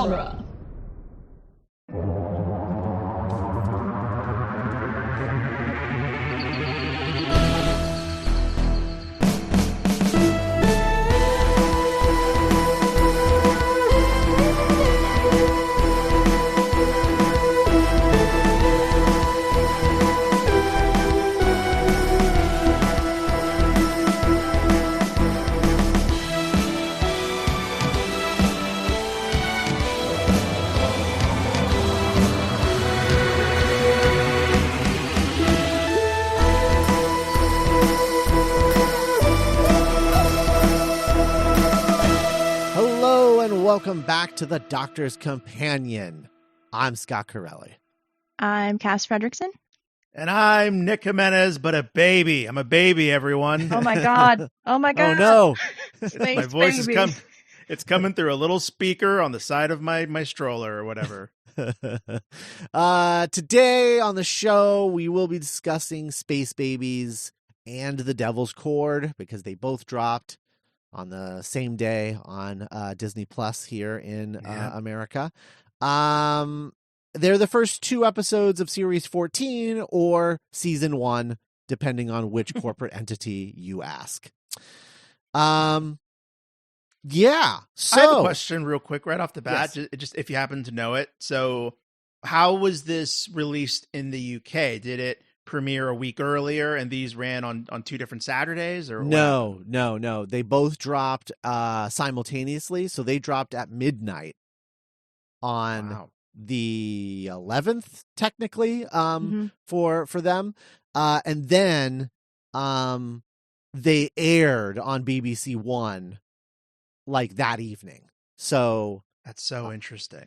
genre. Welcome back to The Doctor's Companion. I'm Scott Corelli. I'm Cass Fredrickson. And I'm Nick Jimenez, but a baby. I'm a baby, everyone. Oh my God. Oh my God. Oh no. Space my voice baby. It's coming through a little speaker on the side of my stroller or whatever. Today on the show, we will be discussing Space Babies and The Devil's Chord because they both dropped on the same day on Disney Plus here in America. They're the first two episodes of Series 14 or Season 1, depending on which corporate entity you ask. So I have a question real quick right off the bat, yes. just if you happen to know it. So how was this released in the UK? Did it premiere a week earlier and these ran on two different Saturdays or no they both dropped simultaneously, so they dropped at midnight on the 11th technically for them and then they aired on BBC One like that evening. So that's so interesting.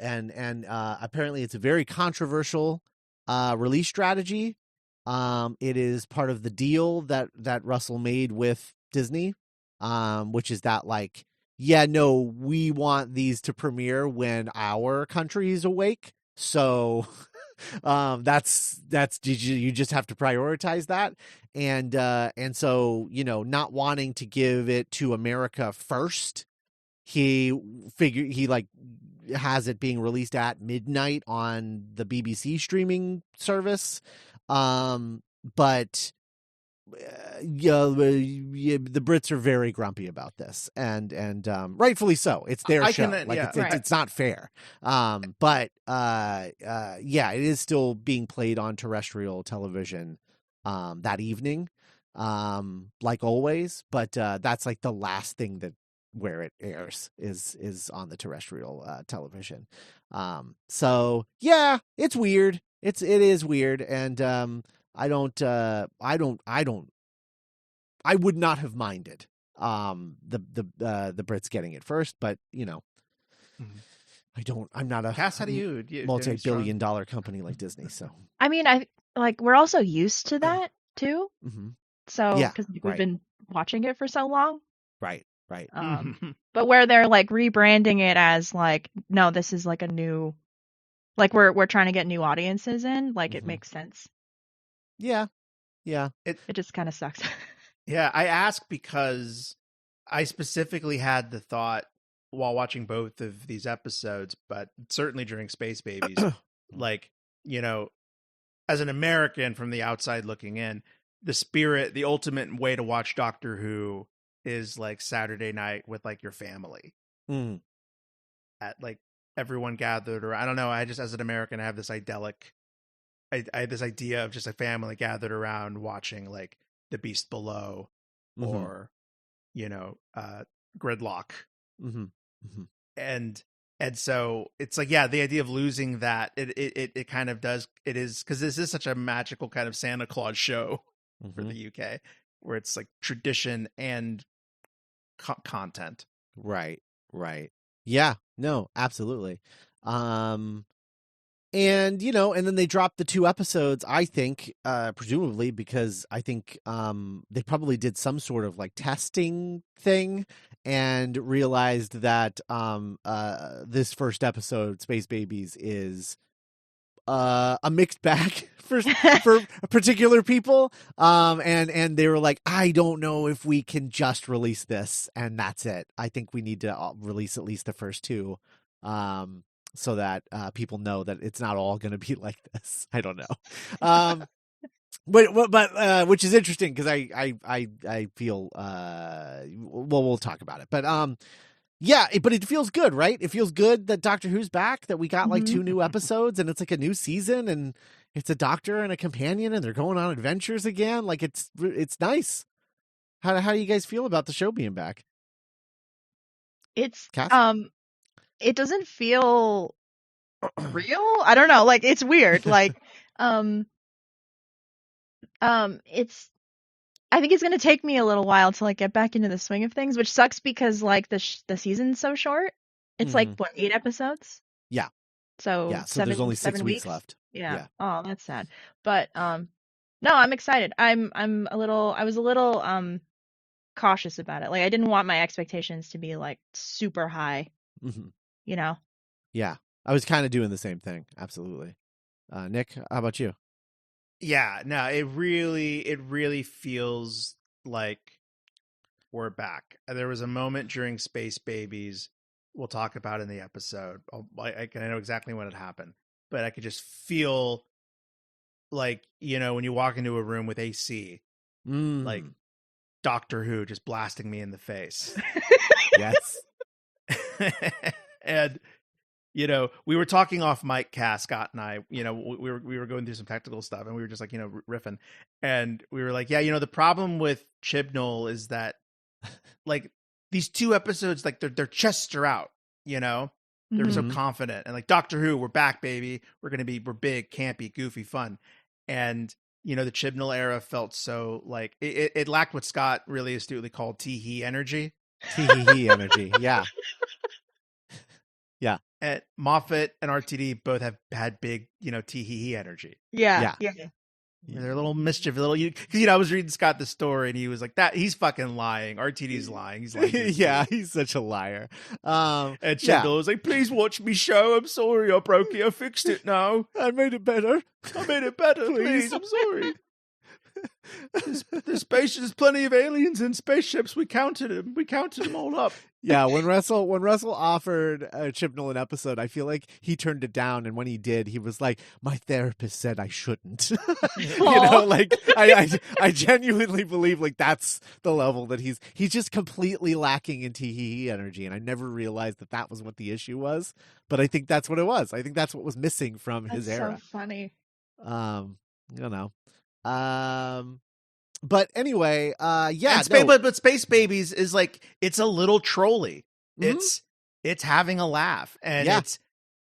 And apparently it's a very controversial release strategy. It is part of the deal that Russell made with Disney, which is that we want these to premiere when our country is awake. So that's you just have to prioritize that. And so, not wanting to give it to America first, he has it being released at midnight on the BBC streaming service. But the Brits are very grumpy about this, and rightfully so. It's their show. It's not fair. But it is still being played on terrestrial television that evening, like always. But that's like the last thing where it airs is on the terrestrial television. So yeah, it's weird. It is weird, and I would not have minded the Brits getting it first, but I'm not a Cass, how do you multi-billion-dollar company like Disney. So I mean, we're also used to that too. Mm-hmm. So because we've been watching it for so long, right. But where they're rebranding it as no, this is a new, we're trying to get new audiences in, it makes sense. Yeah. It just kind of sucks. Yeah, I ask because I specifically had the thought while watching both of these episodes, but certainly during Space Babies, as an American from the outside looking in, the ultimate way to watch Doctor Who is Saturday night with your family. At everyone gathered, or I don't know, I just, as an American, I have this idyllic, I had this idea of just a family gathered around watching The Beast Below or Gridlock. And so it's the idea of losing that, it kind of does, it is, because this is such a magical kind of Santa Claus show for the UK, where it's tradition and content. Right. Yeah, no, absolutely. And and then they dropped the two episodes, I think, presumably because I think they probably did some sort of testing thing and realized that this first episode, Space Babies, is a mixed bag for particular people. And they were like, I don't know if we can just release this and that's it. I think we need to release at least the first two, so that people know that it's not all going to be like this. I don't know. But which is interesting because I feel well, we'll talk about it. But yeah, but it feels good, right? It feels good that Doctor Who's back, that we got like 2 new episodes and it's like a new season and it's a doctor and a companion and they're going on adventures again. Like it's nice. How do you guys feel about the show being back? It's Cass? It doesn't feel real. I don't know. Like it's weird. Like it's I think it's going to take me a little while to like get back into the swing of things, which sucks because like the season's so short. It's like what, 8 episodes? Yeah. So yeah. So there's only 6 weeks left. Yeah. Oh, that's sad. But no, I'm excited. I was a little cautious about it. Like I didn't want my expectations to be like super high. You know. Yeah. I was kind of doing the same thing. Absolutely. Nick, how about you? Yeah, no, it really feels like we're back. There was a moment during Space Babies we'll talk about in the episode. I know exactly when it happened, but I could just feel like, when you walk into a room with AC, like Doctor Who just blasting me in the face. Yes. And we were talking off mic, Cass, Scott and I, we were going through some technical stuff and we were just like, riffing. And we were like, yeah, the problem with Chibnall is that like these 2 episodes, like their chests are out, they're so confident. And like Doctor Who, we're back, baby. We're big, campy, goofy, fun. And, the Chibnall era felt so like it lacked what Scott really astutely called Tee-hee-hee energy. Tee-hee-hee energy. Yeah. Yeah. And Moffat and RTD both have had big, Tee-hee-hee energy. Yeah. They're a little mischief, I was reading Scott the story and he was like, that he's fucking lying. RTD's lying. He's lying. Yeah, he's such a liar. And Chibnall was like, please watch me show. I'm sorry, I broke it. I fixed it now. I made it better. Please. I'm sorry. There's plenty of aliens in spaceships. We counted them all up. Yeah, when Russell offered Chibnall an episode, I feel like he turned it down, and when he did, he was like, "My therapist said I shouldn't." Like I genuinely believe like that's the level that he's just completely lacking in Tee-hee-hee energy, and I never realized that was what the issue was. But I think that's what it was. I think that's what was missing from his era. So funny. But anyway, yeah. But Space Babies is like, it's a little trolly. It's having a laugh, and it's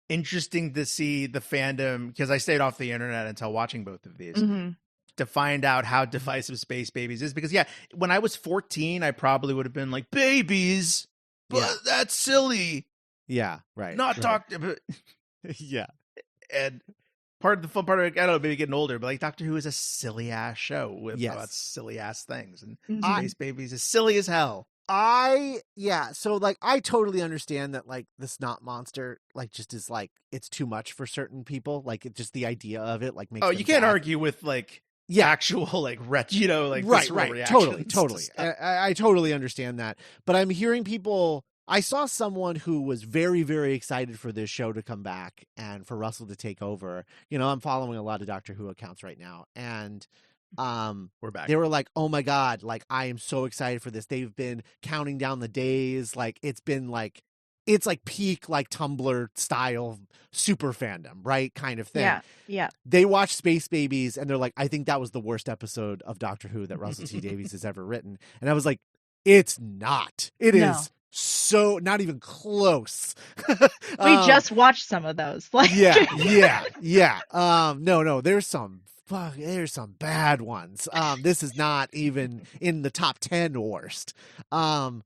interesting to see the fandom, because I stayed off the internet until watching both of these to find out how divisive Space Babies is. Because when I was 14, I probably would have been like, babies, but that's silly. Yeah, right. Not talked about. Yeah, and part of the fun part of it, I don't know, maybe getting older, but like Doctor Who is a silly ass show with about silly ass things, and Space Babies is silly as hell. So like I totally understand that like the snot monster like just is like it's too much for certain people. Like it just the idea of it like makes you can't argue with like actual like like right totally. I totally understand that, but I'm hearing people. I saw someone who was very, very excited for this show to come back and for Russell to take over. I'm following a lot of Doctor Who accounts right now, and we're back. They were like, "Oh my god, like I am so excited for this." They've been counting down the days, like it's like peak like Tumblr style super fandom, right? Kind of thing. Yeah. They watch Space Babies and they're like, "I think that was the worst episode of Doctor Who that Russell T Davies has ever written." And I was like, "It's not. It is so not even close." We just watched some of those. Like yeah. No, there's some bad ones. This is not even in the top 10 worst. And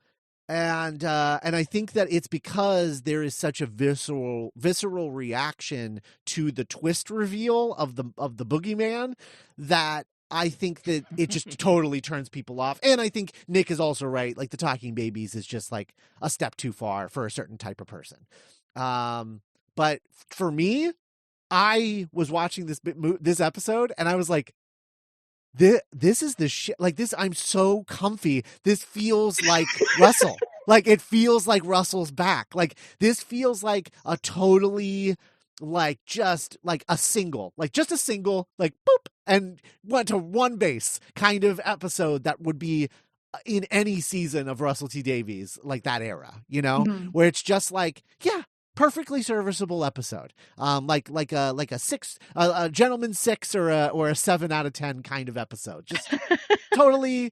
I think that it's because there is such a visceral reaction to the twist reveal of the boogeyman that I think that it just totally turns people off. And I think Nick is also right. Like the talking babies is just like a step too far for a certain type of person. But for me, I was watching this episode and I was like, this is the shit. Like this, I'm so comfy. This feels like Russell. Like it feels like Russell's back. Like this feels like a totally like just like a single, like boop and went to one base kind of episode that would be in any season of Russell T Davies, like that era, where it's just like, yeah, perfectly serviceable episode. Like a 6, a gentleman 6 or a 7 out of 10 kind of episode. Just totally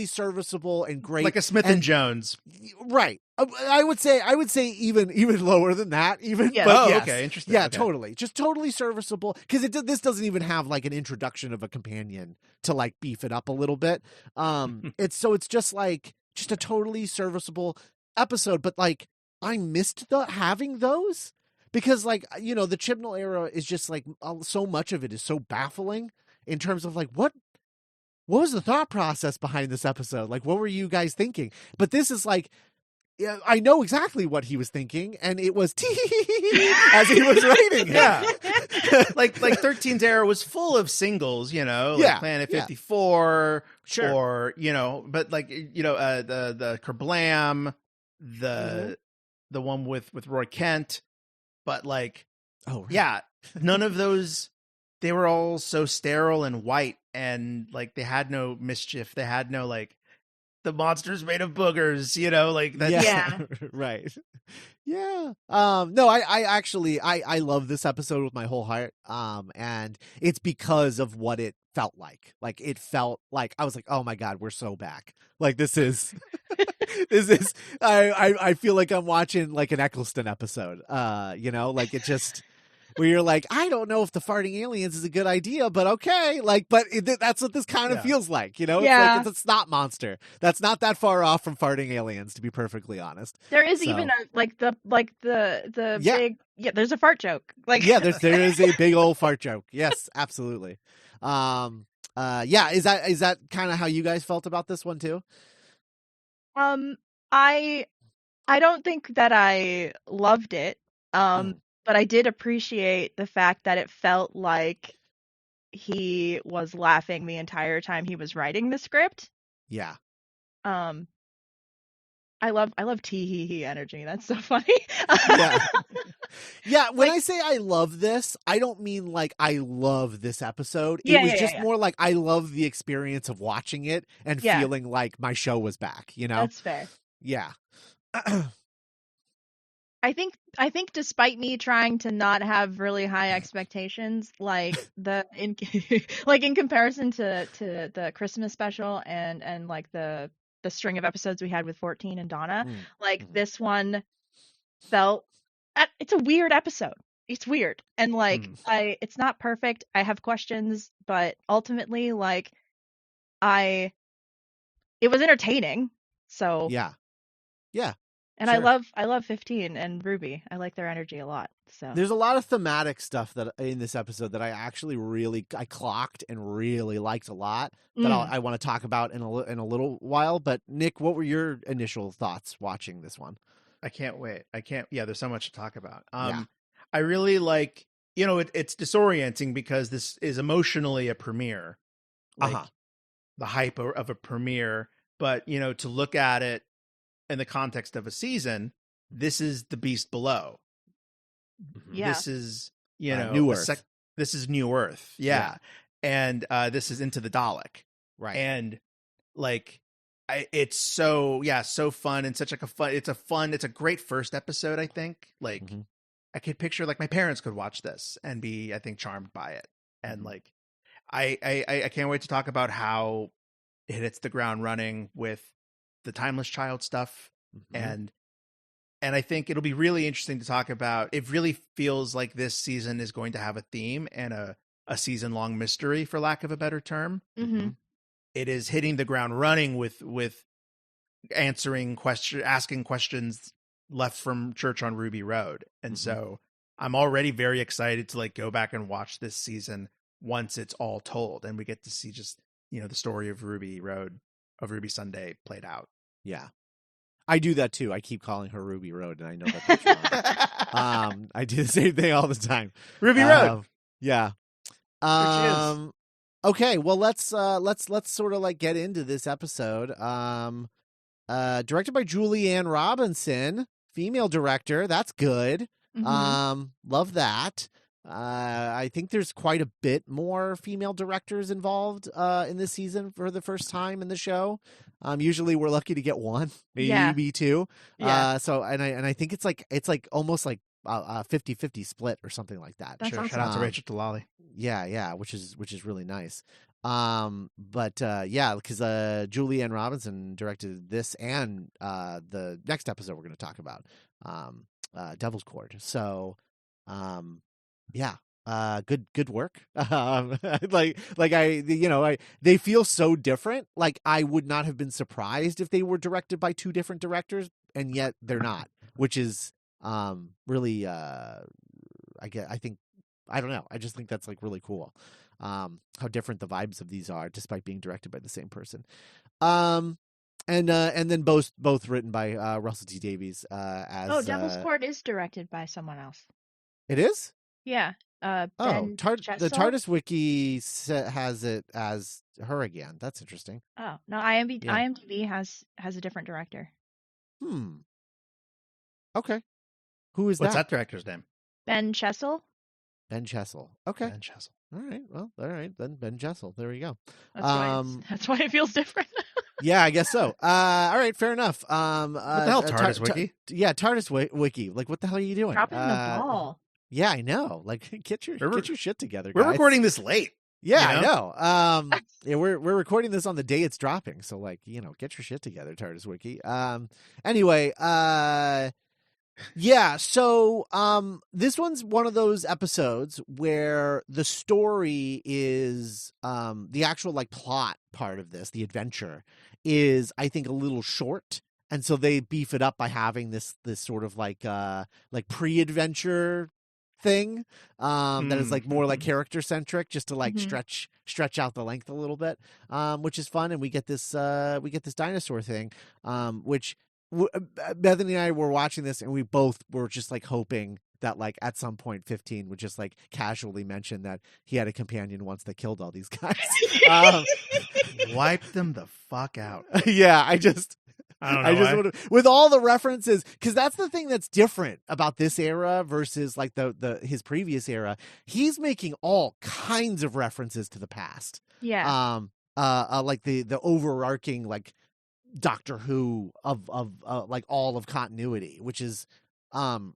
serviceable and great. Like a Smith and Jones. Right. I would say even lower than that even. Yeah. But yes. Okay. Interesting. Yeah, okay. totally. Just totally serviceable. Cause this doesn't even have like an introduction of a companion to like beef it up a little bit. It's just a totally serviceable episode, but like I missed having those because like, the Chibnall era is just like so much of it is so baffling in terms of like, what was the thought process behind this episode? Like, what were you guys thinking? But this is like, yeah, I know exactly what he was thinking, and it was Tee-hee-hee as he was writing it. Yeah. like 13's era was full of singles, like Planet 54, sure. or, but like, the Kerblam, the one with Roy Kent, but like, oh right. Yeah, none of those, they were all so sterile and white, and like they had no mischief, they had no like the monsters made of boogers, like that. Yeah. Right. Yeah. No, I actually I love this episode with my whole heart. And it's because of what it felt like. Like it felt like I was like, oh my God, we're so back. Like this is I feel like I'm watching like an Eccleston episode. Like it just where you're like, I don't know if the farting aliens is a good idea, but okay. Like, but that's what this kind of feels like, It's like it's a snot monster. That's not that far off from farting aliens, to be perfectly honest. There is even the big, there's a fart joke. Like, yeah, there is a big old fart joke. Yes, absolutely. Is that kind of how you guys felt about this one too? I don't think that I loved it. But I did appreciate the fact that it felt like he was laughing the entire time he was writing the script. Yeah. I love Tee-hee-hee energy. That's so funny. Yeah. Yeah, when I say I love this, I don't mean like I love this episode. It was just more like I love the experience of watching it and feeling like my show was back, That's fair. Yeah. I think despite me trying to not have really high expectations, like in comparison to the Christmas special and like the string of episodes we had with 14 and Donna, this one felt it's a weird episode. It's weird. And like it's not perfect. I have questions, but ultimately like it was entertaining. So yeah. And sure. I love 15 and Ruby. I like their energy a lot. So there's a lot of thematic stuff that in this episode that I actually I clocked and really liked a lot that I want to talk about in a little while. But Nick, what were your initial thoughts watching this one? I can't wait. There's so much to talk about. I really like, it's disorienting because this is emotionally a premiere, like the hype of a premiere. But, to look at it in the context of a season, this is the beast below. Yeah. This is, New Earth. This is New Earth. Yeah. And this is Into the Dalek. Right. And like, it's so fun and such like it's a great first episode. I think like I could picture like my parents could watch this and be, I think, charmed by it. And like, I can't wait to talk about how it hits the ground running with the Timeless Child stuff. And I think it'll be really interesting to talk about. It really feels like this season is going to have a theme and a season long mystery, for lack of a better term. It is hitting the ground running with asking questions left from Church on Ruby Road. And so I'm already very excited to like go back and watch this season once it's all told and we get to see just, the story of Ruby Road, of Ruby Sunday played out. Yeah. I do that too. I keep calling her Ruby Road, and I know that's wrong. I do the same thing all the time. Ruby Road. Yeah. Okay, well let's sort of like get into this episode. Directed by Julianne Robinson, female director. That's good. Love that. I think there's quite a bit more female directors involved in this season for the first time in the show. Usually we're lucky to get one, maybe two. Yeah. So I think it's like almost like a 50-50 split or something like that. That's awesome. Shout out to Rachel Delali. Yeah, which is really nice. But because Julianne Robinson directed this and the next episode we're going to talk about, Devil's Chord. So, good work. They feel so different. Like I would not have been surprised if they were directed by two different directors, and yet they're not, which is really I don't know. I just think that's like really cool. How different the vibes of these are, despite being directed by the same person. And then both written by Russell T Davies. As Devil's Chord is directed by someone else. It is. Yeah. Ben the Chessel? TARDIS wiki has it as her again. That's interesting. Oh no, IMDb has a different director. Okay. Who is What's that director's name? Ben Chessel. Ben Chessel. Okay. Ben Chessel. All right. Well, all right. Then Ben Chessel. There we go. That's why it feels different. Yeah, I guess so. All right. Fair enough. What the hell, TARDIS wiki? Yeah, TARDIS wiki. Like, what the hell are you doing? Dropping the ball. Yeah, I know. Like, get your shit together, guys. We're recording this late. Yeah, you know? I know. We're recording this on the day it's dropping, so like, get your shit together, TARDIS wiki. Anyway, yeah, so this one's one of those episodes where the story is the actual like plot part of this, the adventure is I think a little short, and so they beef it up by having this sort of like pre-adventure thing that is like more like character centric, just to like stretch out the length a little bit, which is fun. And we get this dinosaur thing, which Bethany and I were watching this, and we both were just like hoping that like at some point 15 would just like casually mention that he had a companion once that killed all these guys. Wipe them the fuck out. Yeah, I don't know. With all the references, because that's the thing that's different about this era versus like his previous era. He's making all kinds of references to the past. Yeah. Like the overarching like Doctor Who of like all of continuity, which is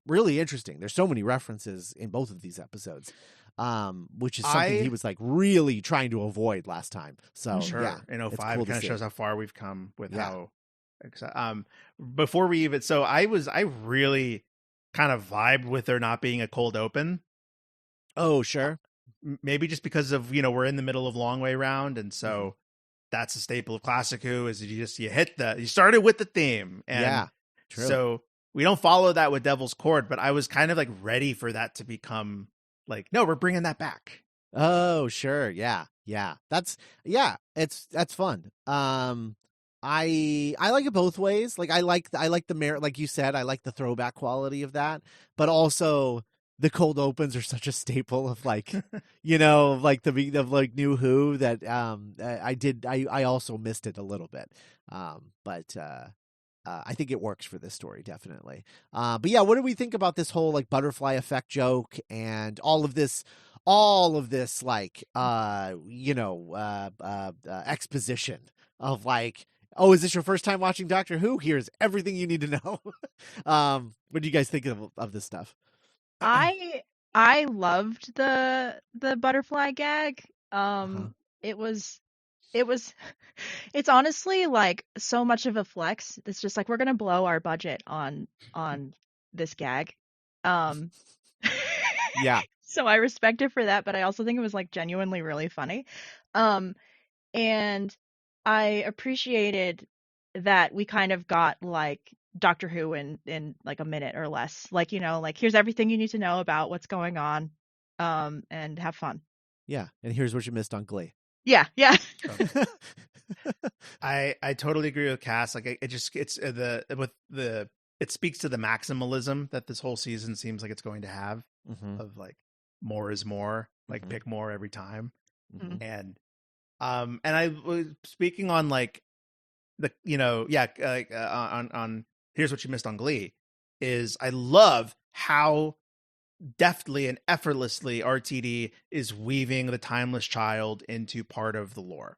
really interesting. There's so many references in both of these episodes, which is something he was like really trying to avoid last time. So sure, yeah, in 05 cool it kind of see. shows how far we've come with how. Before we even, so I really kind of vibed with there not being a cold open. Oh sure, maybe just because of we're in the middle of Long Way Round, and so. That's a staple of Classic Who is you started with the theme. And yeah, true. So we don't follow that with Devil's Chord, but I was kind of like ready for that to become like, no, we're bringing that back. Oh, sure. Yeah. That's fun. I like it both ways. Like I like the merit, like you said, I like the throwback quality of that, but also the cold opens are such a staple of like, like of like New Who that I also missed it a little bit. But I think it works for this story definitely. But yeah, what do we think about this whole like butterfly effect joke and all of this like exposition of like, oh, is this your first time watching Doctor Who? Here's everything you need to know. What do you guys think of this stuff? I loved the butterfly gag. It was it's honestly like so much of a flex. It's just like we're gonna blow our budget on this gag. Yeah. So I respect it for that, but I also think it was like genuinely really funny. And I appreciated that we kind of got like Doctor Who in like a minute or less. Like, like here's everything you need to know about what's going on. And have fun. Yeah. And here's what you missed on Glee. Yeah. I totally agree with Cass. Like it just it speaks to the maximalism that this whole season seems like it's going to have of like more is more, like pick more every time. And I was speaking on like the on here's what you missed on Glee is I love how deftly and effortlessly RTD is weaving the timeless child into part of the lore.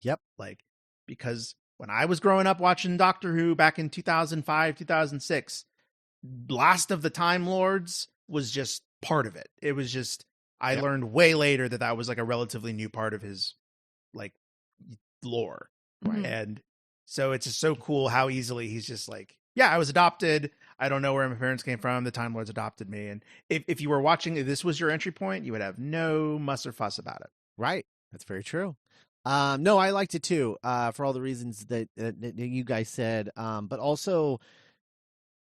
Yep. Like, because when I was growing up watching Doctor Who back in 2005, 2006, Blast of the Time Lords was just part of it. It was just, I learned way later that was like a relatively new part of his like lore. Right. And so it's just so cool how easily he's just like, yeah, I was adopted. I don't know where my parents came from. The Time Lords adopted me. And if you were watching, if this was your entry point, you would have no muss or fuss about it. Right. That's very true. No, I liked it too, for all the reasons that you guys said. But also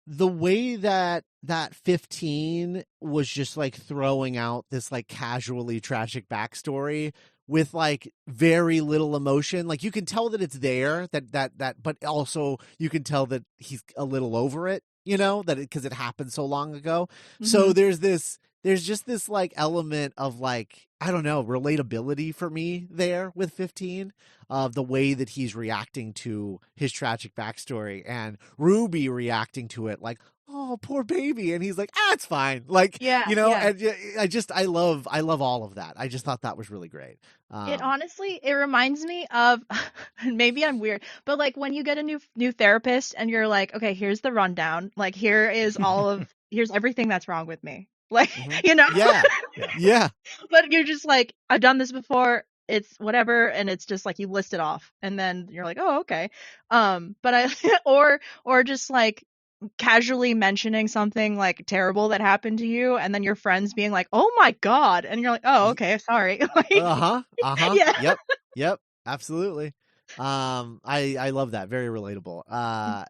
the way that 15 was just like throwing out this like casually tragic backstory with like very little emotion. Like you can tell that it's there, but also you can tell that he's a little over it, because it happened so long ago. So there's just this like element of like, I don't know, relatability for me there with 15 of the way that he's reacting to his tragic backstory and Ruby reacting to it like, oh, poor baby. And he's like, it's fine. Like, and I love all of that. I just thought that was really great. It honestly, it reminds me of, maybe I'm weird, but like when you get a new therapist and you're like, okay, here's the rundown. Like here's everything that's wrong with me. Like, Yeah. But you're just like, I've done this before. It's whatever. And it's just like, you list it off and then you're like, oh, okay. But or just like casually mentioning something like terrible that happened to you. And then your friends being like, oh my God. And you're like, oh, okay, sorry. Like, Yeah. Yep. Absolutely. I love that. Very relatable.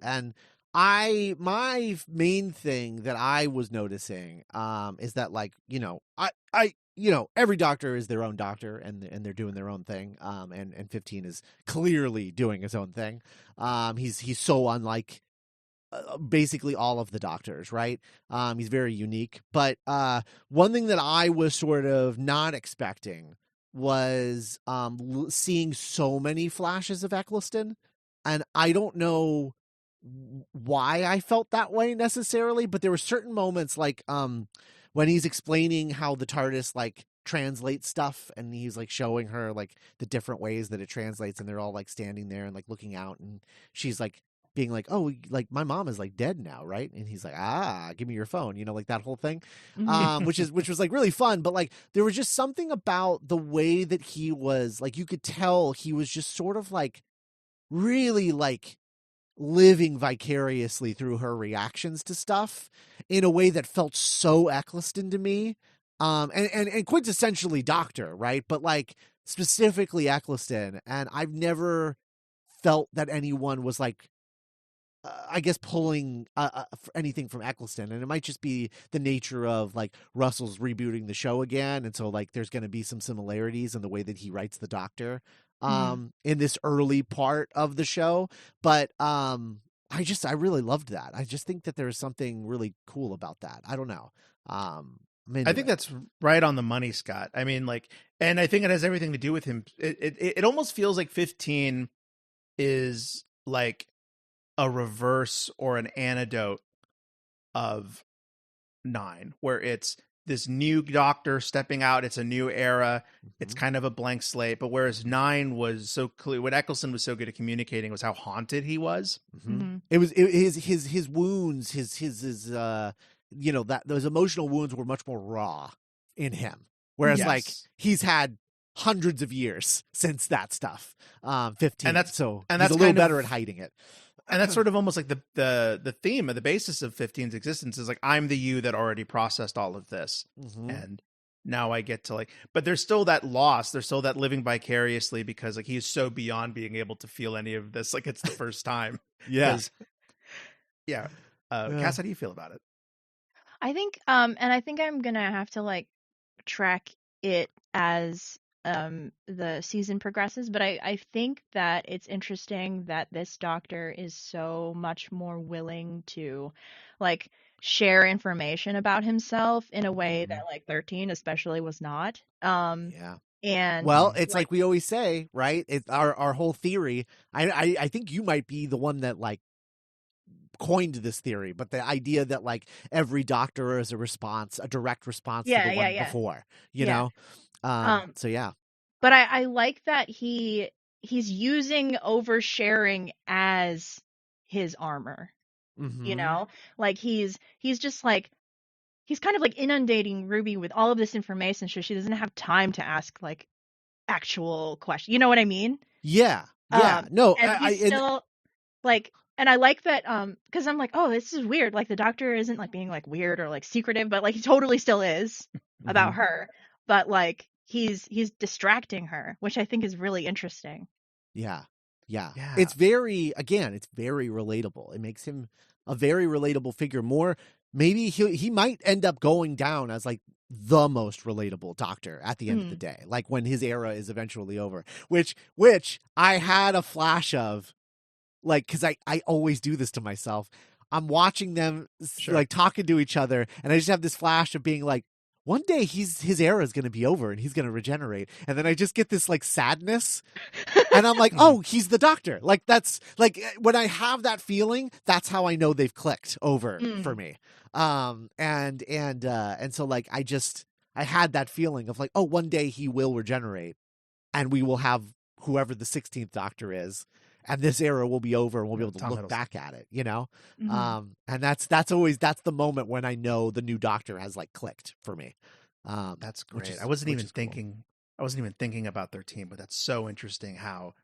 And my main thing that I was noticing, is that like, every doctor is their own doctor and they're doing their own thing. And 15 is clearly doing his own thing. He's so unlike basically all of the doctors, right? He's very unique. But one thing that I was sort of not expecting was seeing so many flashes of Eccleston. And I don't know why I felt that way necessarily, but there were certain moments like when he's explaining how the TARDIS like translates stuff and he's like showing her like the different ways that it translates and they're all like standing there and like looking out and she's like being like, oh, like my mom is like dead now, right? And he's like, give me your phone, like that whole thing, which was like really fun. But like there was just something about the way that he was like, you could tell he was just sort of like really like living vicariously through her reactions to stuff in a way that felt so Eccleston to me, and quintessentially Doctor, right? But like specifically Eccleston, and I've never felt that anyone was like, I guess pulling anything from Eccleston, and it might just be the nature of like Russell's rebooting the show again, and so like there's going to be some similarities in the way that he writes the Doctor in this early part of the show. But I really loved that. I just think that there's something really cool about that. I don't know. I think that's right on the money, Scott. I mean, like, and I think it has everything to do with him. It almost feels like 15 is like a reverse or an antidote of 9, where it's this new Doctor stepping out. It's a new era. It's kind of a blank slate. But whereas 9 was so clear, what Eccleston was so good at communicating was how haunted he was. It was his wounds, his that those emotional wounds were much more raw in him. Whereas like he's had hundreds of years since that stuff. 15, and he's a little better at hiding it. And that's sort of almost like the theme of the basis of 15's existence is like, I'm the you that already processed all of this. And now I get to like, but there's still that loss. There's still that living vicariously because like he's so beyond being able to feel any of this. Like it's the first time. Cass, how do you feel about it? I think, and I think I'm going to have to like track it as the season progresses, but I think that it's interesting that this doctor is so much more willing to like share information about himself in a way that like 13 especially was not. Yeah. And Well, it's like like we always say, right? It's our whole theory. I think you might be the one that like coined this theory, but the idea that like every doctor is a direct response to the one before, you yeah. know? So yeah. But I like that he's using oversharing as his armor. You know? Like he's just like he's kind of like inundating Ruby with all of this information so she doesn't have time to ask like actual questions. You know what I mean? Yeah. Yeah. No, And he's still like, and I like that because I'm like, oh, this is weird. Like the doctor isn't like being like weird or like secretive, but like he totally still is about her. But like he's distracting her, which I think is really interesting. Yeah. Yeah. Yeah. It's very relatable. It makes him a very relatable figure. More, maybe he might end up going down as like the most relatable doctor at the end of the day, like when his era is eventually over, which I had a flash of, like, because I always do this to myself. I'm watching them like talking to each other, and I just have this flash of being like, one day his era is going to be over and he's going to regenerate, and then I just get this like sadness, and I'm like, oh, he's the doctor. Like that's like when I have that feeling, that's how I know they've clicked over for me. And so like I had that feeling of like, oh, one day he will regenerate, and we will have whoever the 16th Doctor is, and this era will be over, and we'll be able to look back at it, you know? And that's the moment when I know the new Doctor has like clicked for me. That's great. I wasn't even thinking about 13, but that's so interesting how,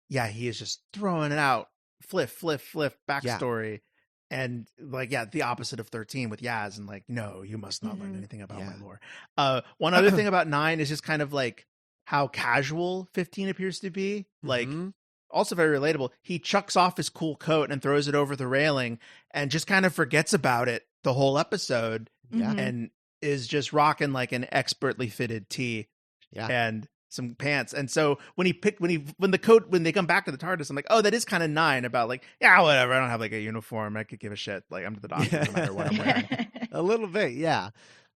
yeah, he is just throwing it out, fliff, backstory. And like, yeah, the opposite of 13 with Yaz, and like, no, you must not learn anything about my lore. One other thing about 9 is just kind of like how casual 15 appears to be. Like, also very relatable. He chucks off his cool coat and throws it over the railing and just kind of forgets about it the whole episode. Yeah. And is just rocking like an expertly fitted tee and some pants. And so when they come back to the TARDIS, I'm like, oh, that is kind of 9 about like, yeah, whatever. I don't have like a uniform. I could give a shit. Like I'm the doctor no matter what I'm wearing. A little bit. Yeah.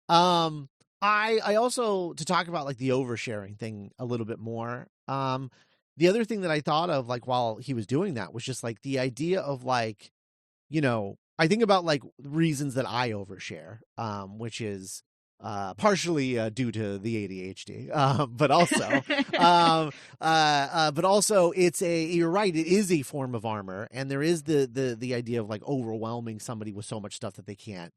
I also, to talk about like the oversharing thing a little bit more. The other thing that I thought of like while he was doing that was just like the idea of like, you know, I think about like reasons that I overshare, which is partially due to the ADHD, but also you're right, it is a form of armor, and there is the idea of like overwhelming somebody with so much stuff that they can't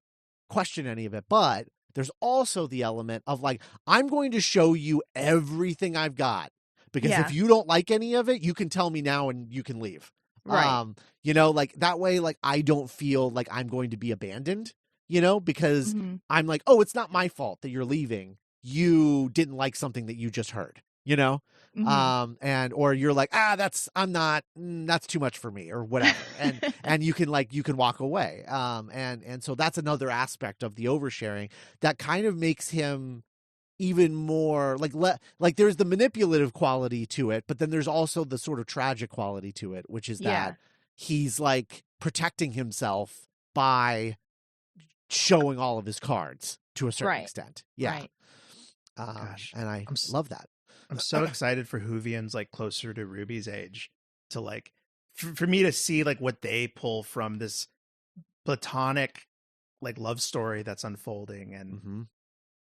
question any of it, but there's also the element of like, I'm going to show you everything I've got, because if you don't like any of it, you can tell me now and you can leave. Right. You know, like that way, like I don't feel like I'm going to be abandoned, you know, because I'm like, oh, it's not my fault that you're leaving. You didn't like something that you just heard, you know? Or you're like, that's too much for me or whatever. And you can walk away. And so that's another aspect of the oversharing that kind of makes him even more like there's the manipulative quality to it, but then there's also the sort of tragic quality to it, which is that he's like protecting himself by showing all of his cards to a certain extent. Yeah. Right. Gosh, and I love that. I'm so excited for Whovians like closer to Ruby's age to like for me to see like what they pull from this platonic like love story that's unfolding. And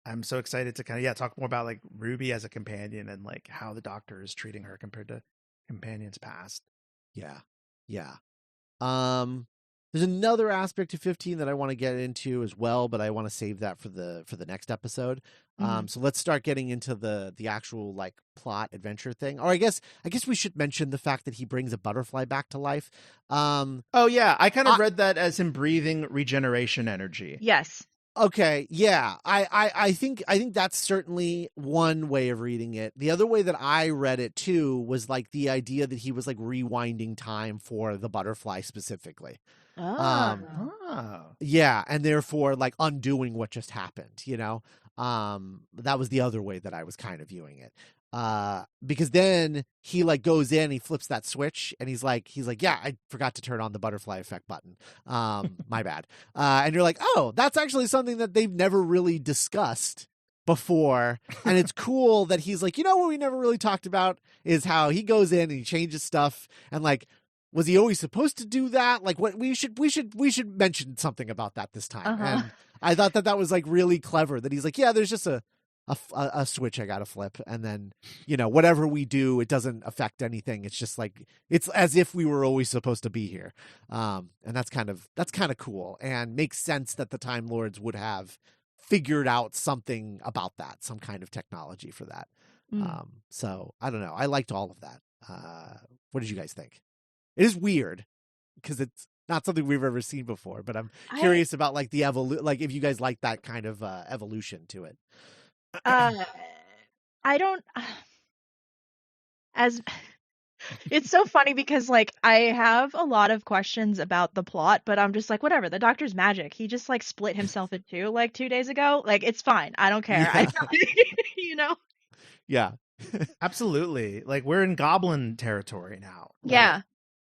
I'm so excited to kind of talk more about like Ruby as a companion and like how the Doctor is treating her compared to companions past. Yeah. There's another aspect to 15 that I want to get into as well, but I want to save that for the next episode. So let's start getting into the actual like plot adventure thing. Or I guess we should mention the fact that he brings a butterfly back to life. Oh yeah, I kind of read that as him breathing regeneration energy. Yes. Okay, yeah. I think that's certainly one way of reading it. The other way that I read it too was like the idea that he was like rewinding time for the butterfly specifically. Yeah, and therefore like undoing what just happened, you know? That was the other way that I was kind of viewing it. Because then he like goes in, he flips that switch, and he's like, yeah, I forgot to turn on the butterfly effect button. My bad. And you're like, oh, that's actually something that they've never really discussed before. And it's cool that he's like, what we never really talked about is how he goes in and he changes stuff, and like, was he always supposed to do that? Like, what we should mention something about that this time. And I thought that was like really clever that he's like, yeah, there's just a switch I gotta flip, and then whatever we do, it doesn't affect anything. It's just like it's as if we were always supposed to be here, and that's kind of cool, and makes sense that the Time Lords would have figured out something about that, some kind of technology for that. So I don't know. I liked all of that. What did you guys think? It is weird because it's not something we've ever seen before, but I'm curious about like the like if you guys like that kind of evolution to it. I don't as it's so funny because like I have a lot of questions about the plot, but I'm just like, whatever, the Doctor's magic. He just like split himself in two like 2 days ago. Like, it's fine. I don't care. Yeah. Yeah. Absolutely. Like, we're in goblin territory now. Yeah.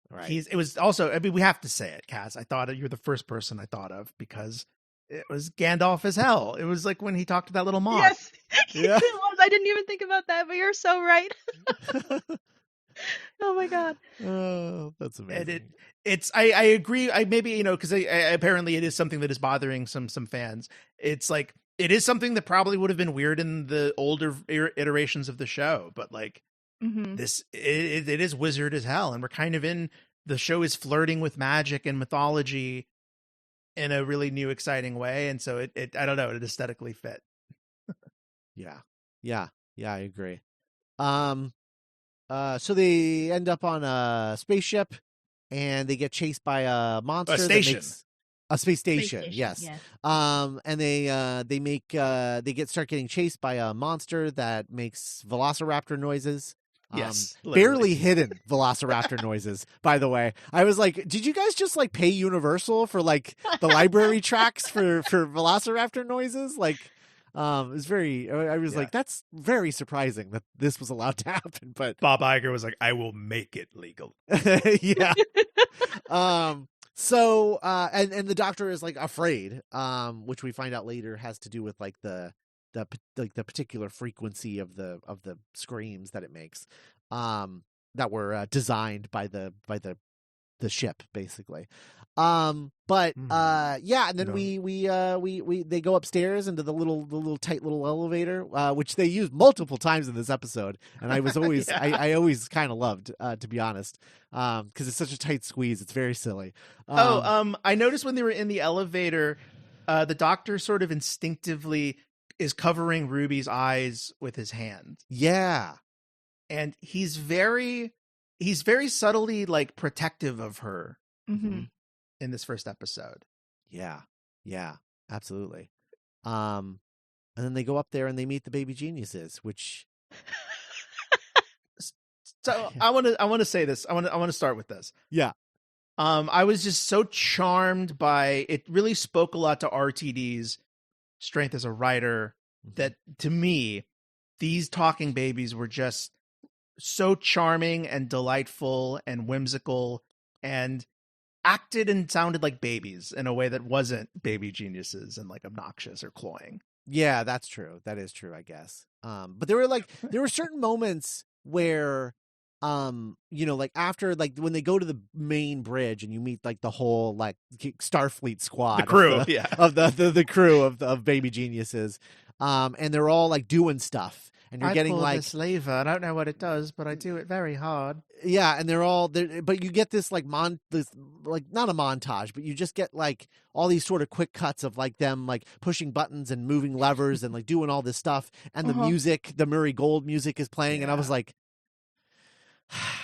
Right. It was also, I mean, we have to say it, Cass. I thought you're the first person I thought of because it was Gandalf as hell. It was like when he talked to that little moth. Yes. Yeah. It was. I didn't even think about that, but you're so right. Oh my god. Oh, that's amazing. And I agree. I maybe, because apparently it is something that is bothering some fans. It's like, it is something that probably would have been weird in the older iterations of the show, but like this, it is wizard as hell. And we're kind of the show is flirting with magic and mythology in a really new, exciting way. And so it I don't know, it aesthetically fit. Yeah, I agree. So they end up on a spaceship and they get chased by a monster. A space station. Yes. Yeah. And they start getting chased by a monster that makes velociraptor noises. Yes, barely hidden velociraptor noises, by the way. I was like, did you guys just like pay Universal for like the library tracks for velociraptor noises? Like, it was very, I was like, that's very surprising that this was allowed to happen. But Bob Iger was like, I will make it legal. Yeah. So, and the Doctor is like afraid, which we find out later has to do with like the particular frequency of the screams that it makes, that were designed by the ship, basically. But yeah, and then we they go upstairs into the little tight little elevator, which they use multiple times in this episode, and I was always I always kind of loved, to be honest, because it's such a tight squeeze. It's very silly. I noticed when they were in the elevator, the Doctor sort of instinctively is covering Ruby's eyes with his hand. Yeah, and he's very subtly like protective of her. In this first episode. Yeah, absolutely. And then they go up there and they meet the baby geniuses, which so I want to say this. I want to start with this. Yeah. I was just so charmed by it. Really spoke a lot to RTD's strength as a writer, that to me these talking babies were just so charming and delightful and whimsical and acted and sounded like babies in a way that wasn't baby geniuses and like obnoxious or cloying. Yeah, that's true. That is true, I guess. But there were certain moments where, like after, like when they go to the main bridge and you meet like the whole like Starfleet squad, the crew, of the crew of baby geniuses, and they're all like doing stuff. And you're getting like this lever. I don't know what it does, but I do it very hard. Yeah, and they're all there, but you get this like this like not a montage, but you just get like all these sort of quick cuts of like them like pushing buttons and moving levers and like doing all this stuff, and the music, the Murray Gold music is playing, and I was like,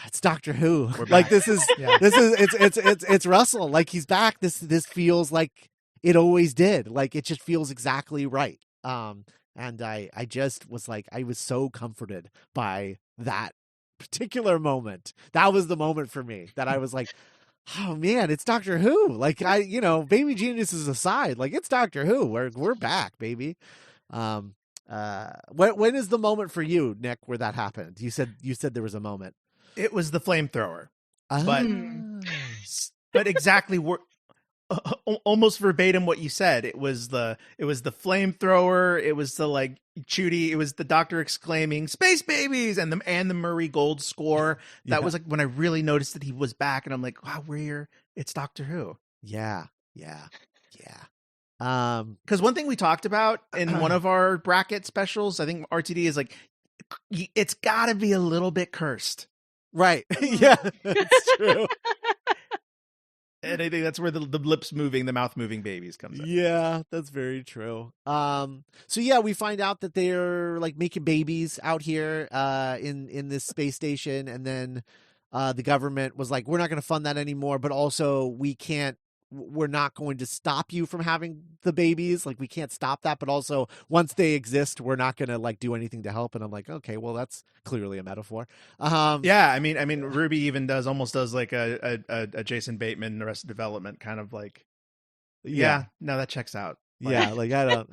it's Doctor Who. Like this is it's Russell. Like he's back. This feels like it always did. Like it just feels exactly right. And I just was like, I was so comforted by that particular moment. That was the moment for me that I was like, oh man, it's Doctor Who. Like baby geniuses aside, like it's Doctor Who. We're back, baby. When is the moment for you, Nick, where that happened? You said there was a moment. It was the flamethrower, but Mm. but exactly almost verbatim what you said. It was the flamethrower. It was the like Chudy. It was the doctor exclaiming "Space babies" and the Murray Gold score. That was like when I really noticed that he was back, and I'm like, wow, we're here. It's Doctor Who. Yeah. Because one thing we talked about in one of our bracket specials, I think RTD is like, it's got to be a little bit cursed. Right. Yeah, that's true. And I think that's where the lips moving, the mouth moving babies comes in. Yeah, that's very true. So yeah, we find out that they're like making babies out here in this space station, and then the government was like, we're not going to fund that anymore, but also we're not going to stop you from having the babies. Like, we can't stop that, but also once they exist, we're not going to like do anything to help. And I'm like, okay, well, that's clearly a metaphor. Yeah, I mean, Ruby even almost does like a Jason Bateman Arrested Development kind of like, yeah, no, that checks out. Like, yeah, like I don't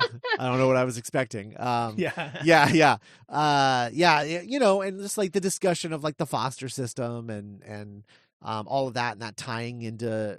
know what I was expecting. Yeah, and just like the discussion of like the foster system and all of that, and that tying into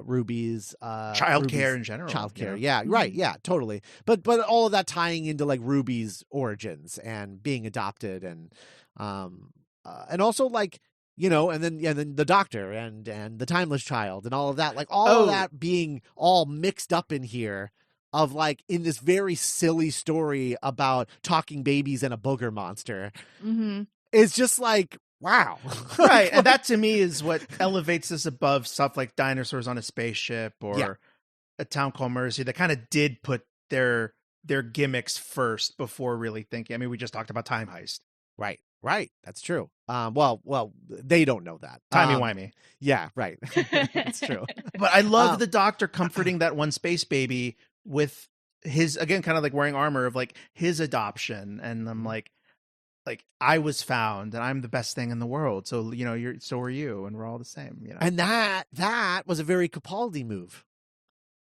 Ruby's childcare in general. Childcare, yeah, right, yeah, totally. But all of that tying into like Ruby's origins and being adopted, and also like, and then the doctor and the timeless child and all of that, like all of that being all mixed up in here. Of like in this very silly story about talking babies and a booger monster. Mm-hmm. It's just like, wow. Right. And that to me is what elevates this above stuff like Dinosaurs on a Spaceship or A Town Called Mercy that kind of did put their gimmicks first before really thinking. I mean, we just talked about Time Heist. Right. That's true. Well, they don't know that. Timey-wimey. Yeah, right. It's true. But I love the doctor comforting that one space baby with his, again, kind of like wearing armor of like his adoption. And I'm like I was found and I'm the best thing in the world. So, so are you. And we're all the same, And that was a very Capaldi move.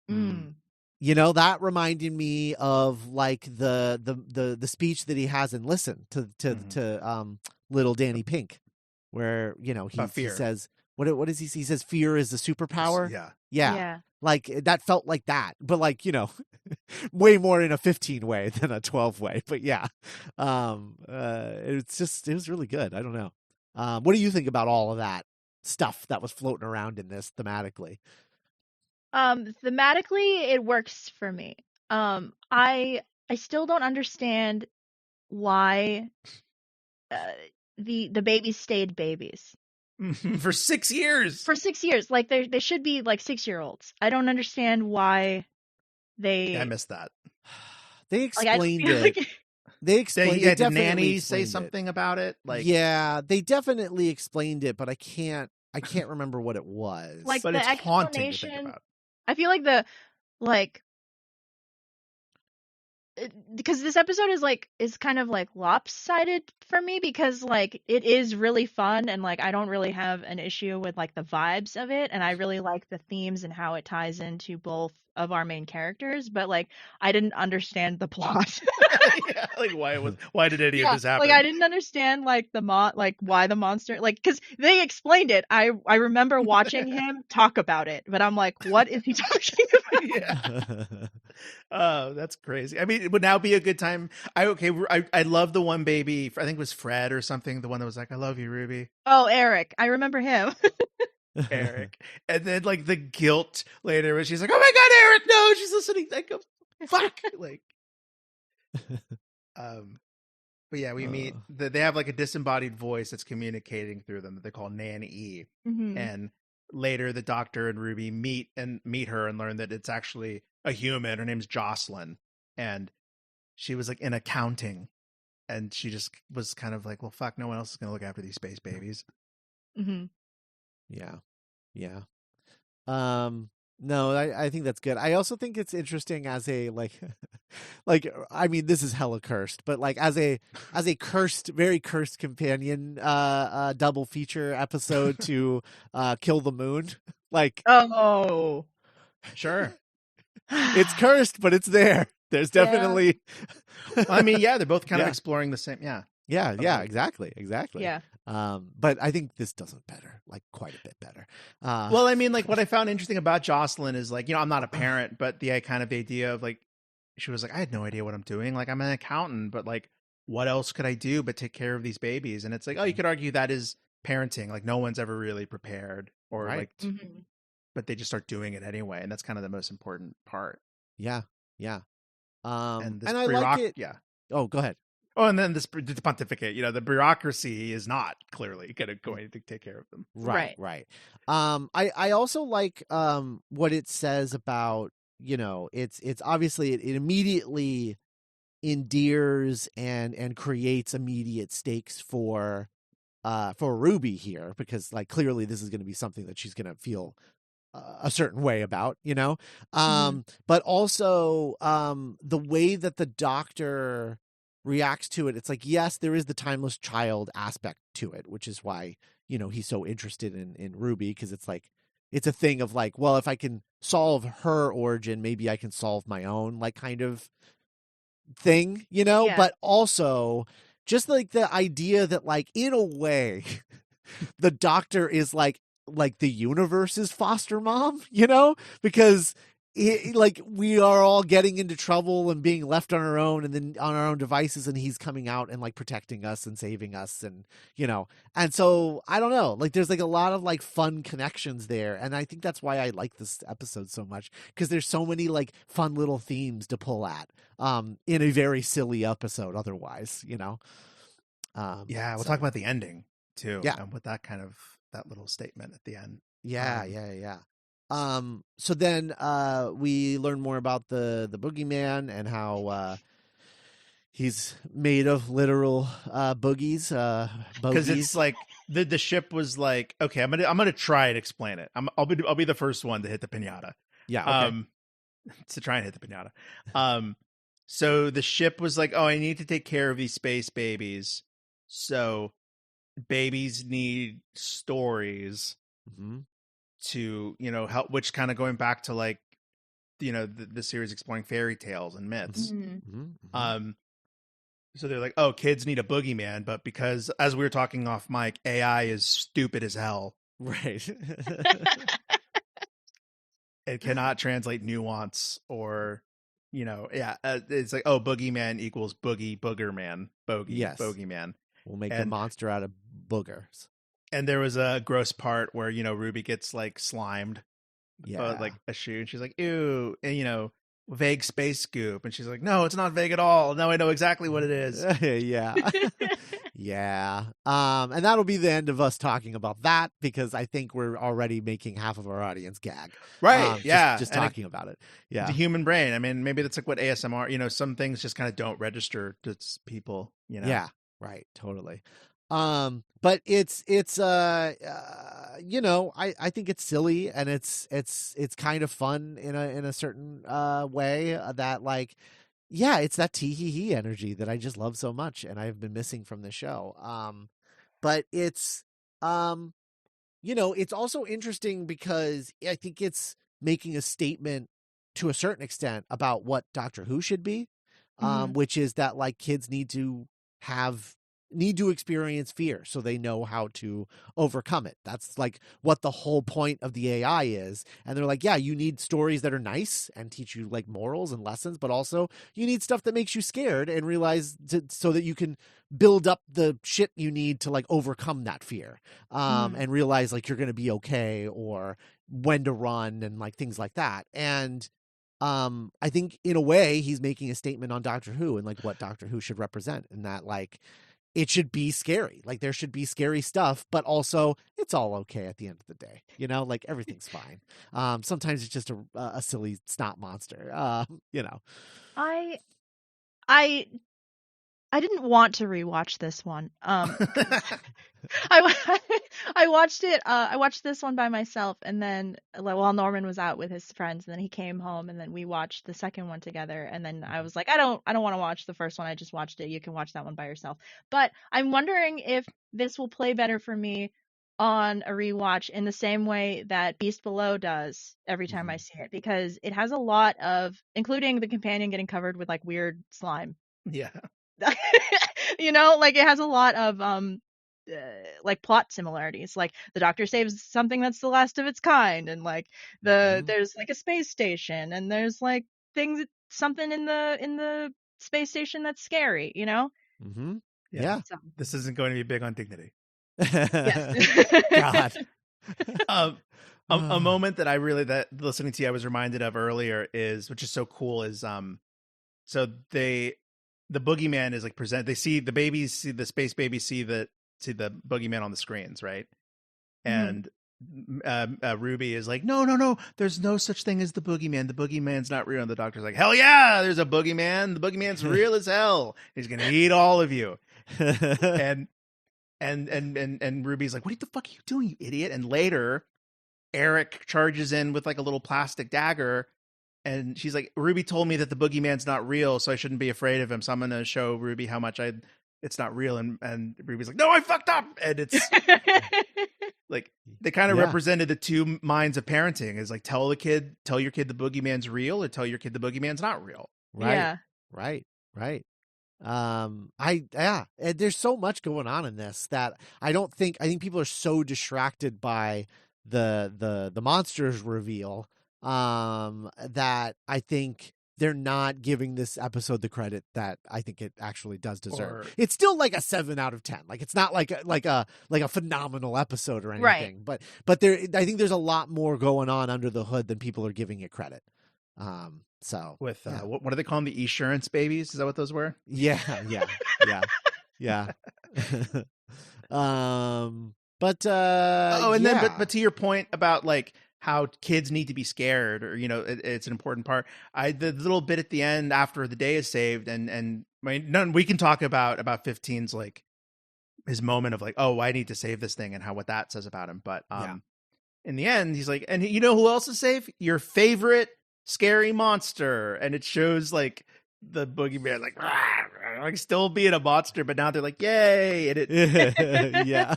Mm. That reminded me of like the speech that he has in Listen to little Danny Pink, where, he says, what does he say? He says, fear is a superpower. Yeah. Like that felt like that, but like, way more in a 15 way than a 12 way. But yeah, it was really good. I don't know. What do you think about all of that stuff that was floating around in this thematically? Thematically, it works for me. I still don't understand why the babies stayed babies. For 6 years. For 6 years. Like they should be like 6-year-olds. I don't understand why they I missed that. They explained it. They explained it. Did Nanny say something about it? Like, yeah, they definitely explained it, but I can't remember what it was. Like, but the it's haunting to think explanation, about. I feel like because this episode is kind of like lopsided for me, because like it is really fun and like I don't really have an issue with like the vibes of it, and I really like the themes and how it ties into both of our main characters, but like I didn't understand the plot. Yeah, like why did any of this happen? Like I didn't understand like why the monster, like, because they explained it. I remember watching him talk about it, but I'm like, what is he talking about? Yeah. Oh, that's crazy. I mean, it would now be a good time. I love the one baby. I think it was Fred or something. The one that was like, "I love you, Ruby." Oh, Eric. I remember him. Eric. And then like the guilt later when she's like, "Oh my God, Eric, no!" She's listening. I go, "Fuck!" Like, but yeah, we meet. They have like a disembodied voice that's communicating through them that they call Nan-E. Mm-hmm. And later, the Doctor and Ruby meet her and learn that it's actually a human. Her name's Jocelyn, and she was like in accounting, and she just was kind of like, "Well, fuck, no one else is gonna look after these space babies." Mm-hmm. Yeah. No, I think that's good. I also think it's interesting as a like I mean, this is hella cursed, but like as a cursed, very cursed companion double feature episode to Kill the Moon. Like, oh, sure. It's cursed, but it's there. There's definitely. I mean, yeah, they're both kind of Yeah. exploring the same. Yeah. Yeah, Of, yeah, like- exactly. Yeah. But I think this does it better, like quite a bit better. Well, I mean, like what I found interesting about Jocelyn is like, I'm not a parent, but the kind of idea of like, she was like, I had no idea what I'm doing. Like, I'm an accountant, but like, what else could I do but take care of these babies? And it's like, oh, you could argue that is parenting. Like, no one's ever really prepared, or Right. like, but they just start doing it anyway, and that's kind of the most important part. Yeah, yeah. And this I like it. Yeah. Oh, go ahead. Oh, and then this the pontificate, the bureaucracy is not clearly going to take care of them. Right. I also like what it says about, it's obviously it immediately endears and creates immediate stakes for Ruby here, because like clearly this is going to be something that she's going to feel a certain way about, but also the way that the doctor reacts to it. It's like, yes, there is the timeless child aspect to it, which is why, he's so interested in Ruby, because it's like, it's a thing of like, well, if I can solve her origin, maybe I can solve my own, like, kind of thing, Yeah. but also just like the idea that, like, in a way, the doctor is like the universe's foster mom, because like we are all getting into trouble and being left on our own, and then on our own devices, and he's coming out and like protecting us and saving us, and and so I don't know, like there's like a lot of like fun connections there, and I think that's why I like this episode so much, because there's so many like fun little themes to pull at in a very silly episode otherwise. Yeah, we'll so talk about the ending too. Yeah. And with that kind of that little statement at the end. Yeah. So then we learn more about the boogeyman and how he's made of literal boogies, Because bogies. it's like the ship was like, okay, I'm gonna try and explain it. I'll be the first one to hit the pinata. Yeah, okay. To try and hit the pinata. So the ship was like, oh, I need to take care of these space babies. So babies need stories to, help, which kind of going back to like, the series exploring fairy tales and myths. So they're like, oh, kids need a boogeyman, but because, as we were talking off mic, AI is stupid as hell. Right. It cannot translate nuance or, it's like, oh, boogeyman equals booger man, bogeyman. We'll make a monster out of boogers. And there was a gross part where, Ruby gets like slimed, Yeah, like a shoe, and she's like, ew, and vague space goop, and she's like, no, it's not vague at all. Now I know exactly what it is. Yeah. Yeah. And that'll be the end of us talking about that, because I think we're already making half of our audience gag. Right. Just talking about it. Yeah. The human brain. I mean, maybe that's like what ASMR, some things just kind of don't register to people, Yeah. Right. Totally. But it's I think it's silly, and it's kind of fun in a certain way, that like, yeah, it's that Tee-hee-hee energy that I just love so much, and I've been missing from the show. But it's it's also interesting because I think it's making a statement to a certain extent about what Doctor Who should be, which is that like kids need to experience fear so they know how to overcome it. That's like what the whole point of the AI is. And they're like, yeah, you need stories that are nice and teach you like morals and lessons, but also you need stuff that makes you scared and realize so that you can build up the shit you need to like overcome that fear, and realize like you're going to be okay, or when to run, and like things like that. And I think in a way he's making a statement on Doctor Who and like what Doctor Who should represent, and that like it should be scary. Like there should be scary stuff, but also it's all okay at the end of the day. Like everything's fine. Sometimes it's just a silly snot monster. I didn't want to rewatch this one. I watched it. I watched this one by myself, and then while Norman was out with his friends, and then he came home, and then we watched the second one together. And then I was like, I don't want to watch the first one. I just watched it. You can watch that one by yourself. But I'm wondering if this will play better for me on a rewatch in the same way that Beast Below does every time I see it, because it has a lot of, including the companion getting covered with like weird slime. Yeah. You know, like it has a lot of like plot similarities. Like the Doctor saves something that's the last of its kind, and like there's like a space station, and there's like things, something in the space station that's scary, you know? Mm-hmm. Yeah. Yeah. So, This isn't going to be big on dignity. yes. God. A moment that I really, that listening to you I was reminded of earlier is, which is so cool, is so the boogeyman is like present, they see the babies, see the space babies, see the boogeyman on the screens, right? And Ruby is like, no, there's no such thing as the boogeyman. The boogeyman's not real. And the Doctor's like, hell yeah, there's a boogeyman. The boogeyman's real as hell. He's gonna eat all of you. And Ruby's like, what the fuck are you doing, you idiot? And later, Eric charges in with like a little plastic dagger, and she's like, Ruby told me that the boogeyman's not real, so I shouldn't be afraid of him. So I'm gonna show Ruby how much it's not real. And Ruby's like, no, I fucked up. And it's like they kind of represented the two minds of parenting. Is like, tell your kid the boogeyman's real, or tell your kid the boogeyman's not real. Right. Yeah. Right. There's so much going on in this that I think people are so distracted by the monsters reveal that I think they're not giving this episode the credit that I think it actually does deserve. It's still like a 7 out of 10. Like it's not like a phenomenal episode or anything, right. but I think there's a lot more going on under the hood than people are giving it credit. So with what do they call them? The Esurance babies? Is that what those were? Yeah. But but to your point about like how kids need to be scared, or it's an important part. The little bit at the end after the day is saved, and we can talk about 15's like his moment of like, oh, I need to save this thing, and what that says about him. But in the end, he's like, and you know who else is safe? Your favorite scary monster. And it shows like the boogeyman like still being a monster, but now they're like, yay. And it yeah.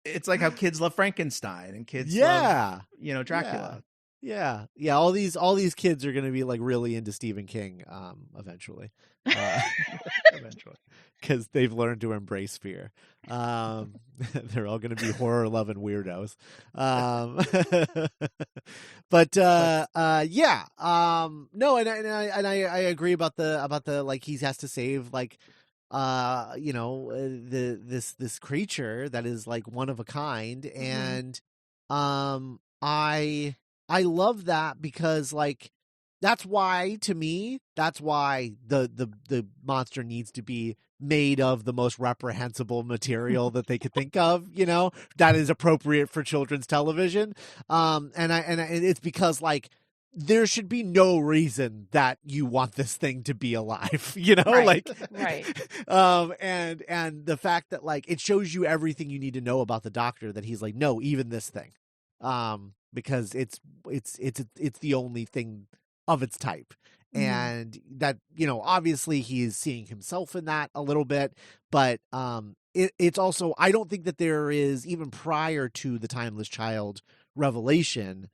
It's like how kids love Frankenstein and kids love, Dracula. Yeah. All these kids are going to be like really into Stephen King eventually. Eventually. Because they've learned to embrace fear. They're all going to be horror loving weirdos. No, and I agree about the like he has to save like this creature that is like one of a kind, and I love that because like that's why the monster needs to be made of the most reprehensible material that they could think of, that is appropriate for children's television. And it's because like there should be no reason that you want this thing to be alive, Right. And the fact that like it shows you everything you need to know about the Doctor, that he's like, no, even this thing, because it's the only thing of its type. And that, obviously he is seeing himself in that a little bit, but it's also, I don't think that there is, even prior to the Timeless Child revelation,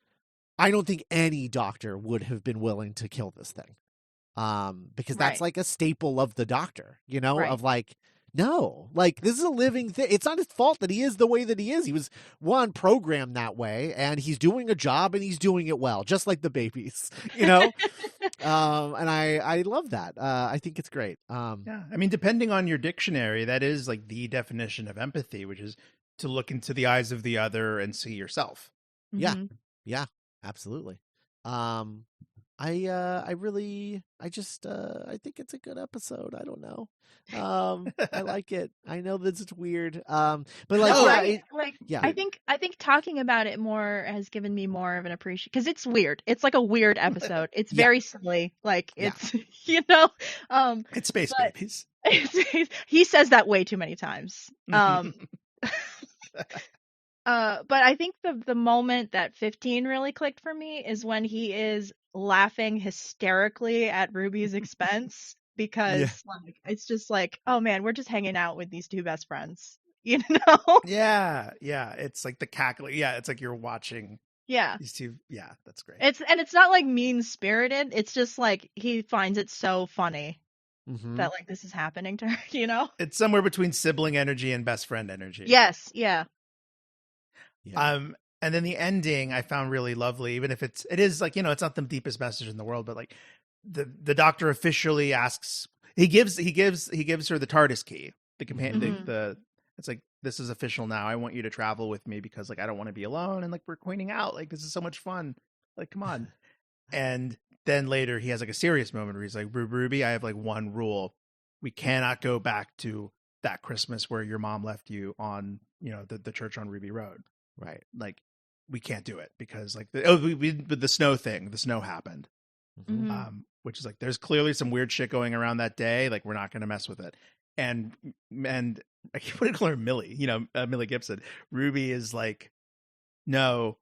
I don't think any Doctor would have been willing to kill this thing. Because that's like a staple of the Doctor, of like, no, like this is a living thing. It's not his fault that he is the way that he is. He was programmed that way, and he's doing a job and he's doing it well, just like the babies, and I love that. I think it's great. I mean, depending on your dictionary, that is like the definition of empathy, which is to look into the eyes of the other and see yourself. Yeah, absolutely. I think it's a good episode. I don't know. I like it. I know this is weird. But like, I think talking about it more has given me more of an appreciation, because it's weird. It's like a weird episode. It's very silly. Like it's, it's space babies. He says that way too many times. But I think the moment that 15 really clicked for me is when he is laughing hysterically at Ruby's expense, because like it's just like, oh man, we're just hanging out with these two best friends. you know? Yeah, it's like the cackling. Yeah, it's like you're watching Yeah. these two. Yeah, that's great. It's not like mean spirited. It's just like he finds it so funny that like this is happening to her, you know? It's somewhere between sibling energy and best friend energy. Yes, yeah. And then the ending I found really lovely, even if it is like, it's not the deepest message in the world, but like the doctor officially asks, he gives her the TARDIS key, the companion, it's like, this is official now. I want you to travel with me because like I don't want to be alone, and like we're queening out. Like this is so much fun. Like come on. And then later he has like a serious moment where he's like, Ruby, I have like one rule. We cannot go back to that Christmas where your mom left you on, the church on Ruby Road. Right. Like we can't do it because like the snow thing, the snow happened. Which is like, there's clearly some weird shit going around that day. Like we're not going to mess with it. And I keep wanting to call her Millie, Millie Gibson. Ruby is like, no,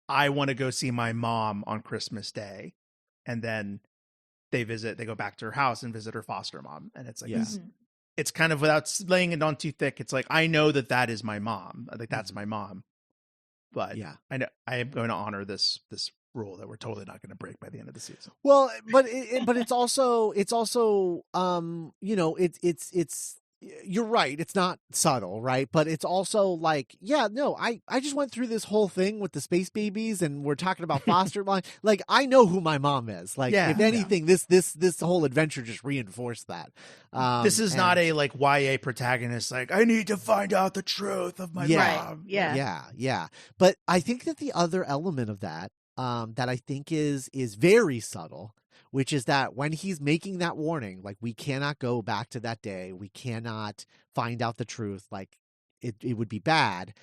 I want to go see my mom on Christmas Day. And then they go back to her house and visit her foster mom. And it's like, it's kind of, without laying it on too thick, it's like, I know that is my mom. Like that's my mom. But yeah, I know I am going to honor this rule that we're totally not going to break by the end of the season. Well, but it's also you're right. It's not subtle, right? But it's also like, I just went through this whole thing with the space babies, and we're talking about foster line. Like, I know who my mom is. Like, if anything, this whole adventure just reinforced that. This is not a like YA protagonist. Like, I need to find out the truth of my mom. Yeah. But I think that the other element of that, that I think is very subtle, which is that when he's making that warning, like, we cannot go back to that day, we cannot find out the truth, like it would be bad.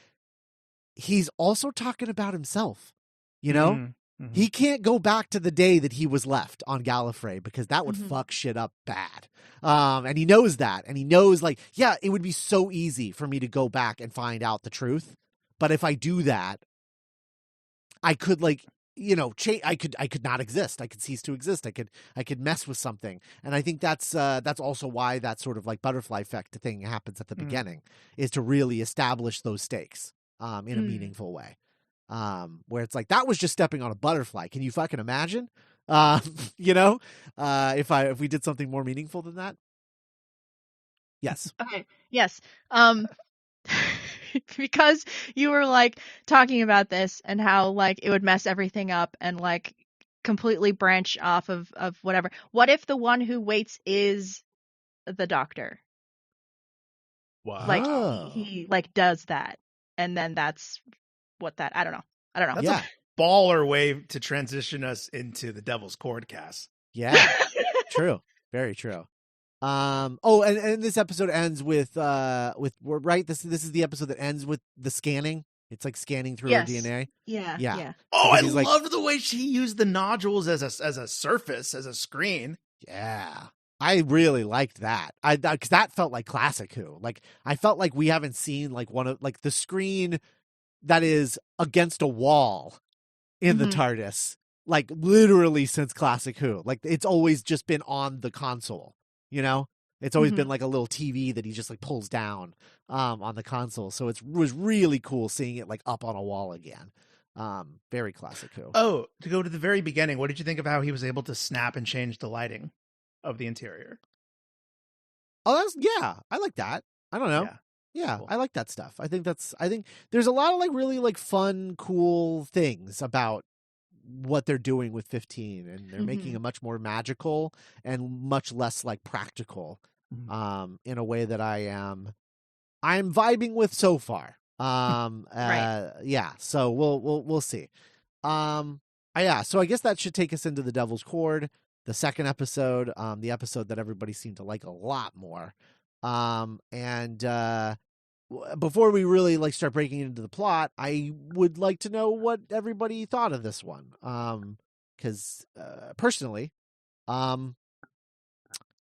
He's also talking about himself, He can't go back to the day that he was left on Gallifrey because that would fuck shit up bad. And he knows that, and he knows like, it would be so easy for me to go back and find out the truth. But if I do that, I could like, I could not exist. I could cease to exist. I could mess with something. And I think that's also why that sort of like butterfly effect thing happens at the beginning, is to really establish those stakes, in a meaningful way. Where it's like, that was just stepping on a butterfly. Can you fucking imagine? If we did something more meaningful than that. Yes. Okay. Yes. Because you were like talking about this and how like it would mess everything up and like completely branch off of whatever. What if the one who waits is the doctor? Wow. Like he like does that, and then that's what that I don't know. That's a baller way to transition us into the Devil's Chord cast. Yeah. True. Very true. And this episode ends with right. This is the episode that ends with the scanning. It's like scanning through her DNA. Yeah. Oh, I loved the way she used the nodules as a surface, as a screen. Yeah, I really liked that. Because that felt like classic Who. Like, I felt like we haven't seen like one of like the screen that is against a wall in the TARDIS, like literally since classic Who. Like, it's always just been on the console. It's always been like a little TV that he just like pulls down on the console. So it was really cool seeing it like up on a wall again. Very classic Who. Oh, to go to the very beginning, what did you think of how he was able to snap and change the lighting of the interior? Oh, I like that. I don't know. Yeah, cool. I like that stuff. I think there's a lot of like really like fun, cool things about what they're doing with 15, and they're making it much more magical and much less like practical, in a way that I'm vibing with so far. Right. Yeah, so we'll see. So I guess that should take us into the Devil's Chord, the second episode, the episode that everybody seemed to like a lot more. Before we really like start breaking into the plot, I would like to know what everybody thought of this one. Because personally, I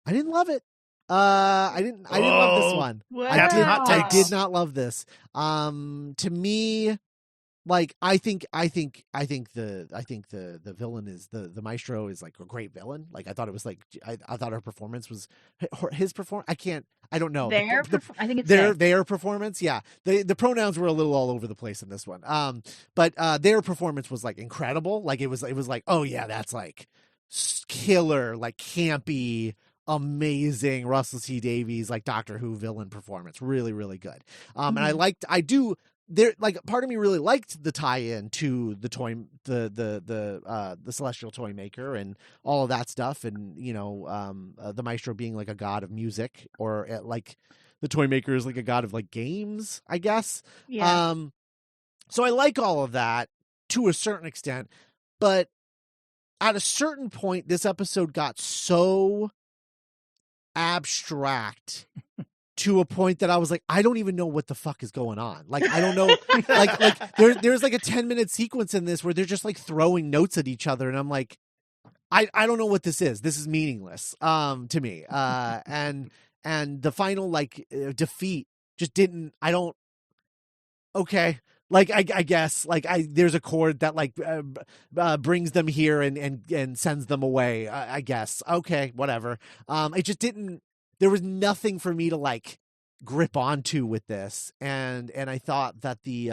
didn't love it. I didn't love this one. Wow. I did not love this. To me, like I think the villain is the maestro is like a great villain. Like I thought it was like I thought her performance was his perform. I don't know. I think it's their performance. Yeah, the pronouns were a little all over the place in this one. But their performance was like incredible. Like it was like, oh yeah, that's like killer, like campy, amazing Russell T Davies like Doctor Who villain performance. Really, really good. And I do. There, like, part of me really liked the tie-in to the celestial toy maker and all of that stuff, and the maestro being like a god of music, or like the toy maker is like a god of like games, I guess. Yeah. So I like all of that to a certain extent, but at a certain point, this episode got so abstract to a point that I was like, I don't even know what the fuck is going on. Like, I don't know. like there's like a 10-minute sequence in this where they're just like throwing notes at each other. And I'm like, I don't know what this is. This is meaningless, to me. And the final like defeat just didn't, okay. Like, I guess like there's a chord that like brings them here and sends them away. I guess. Okay, whatever. It just didn't, there was nothing for me to like grip onto with this. And I thought that the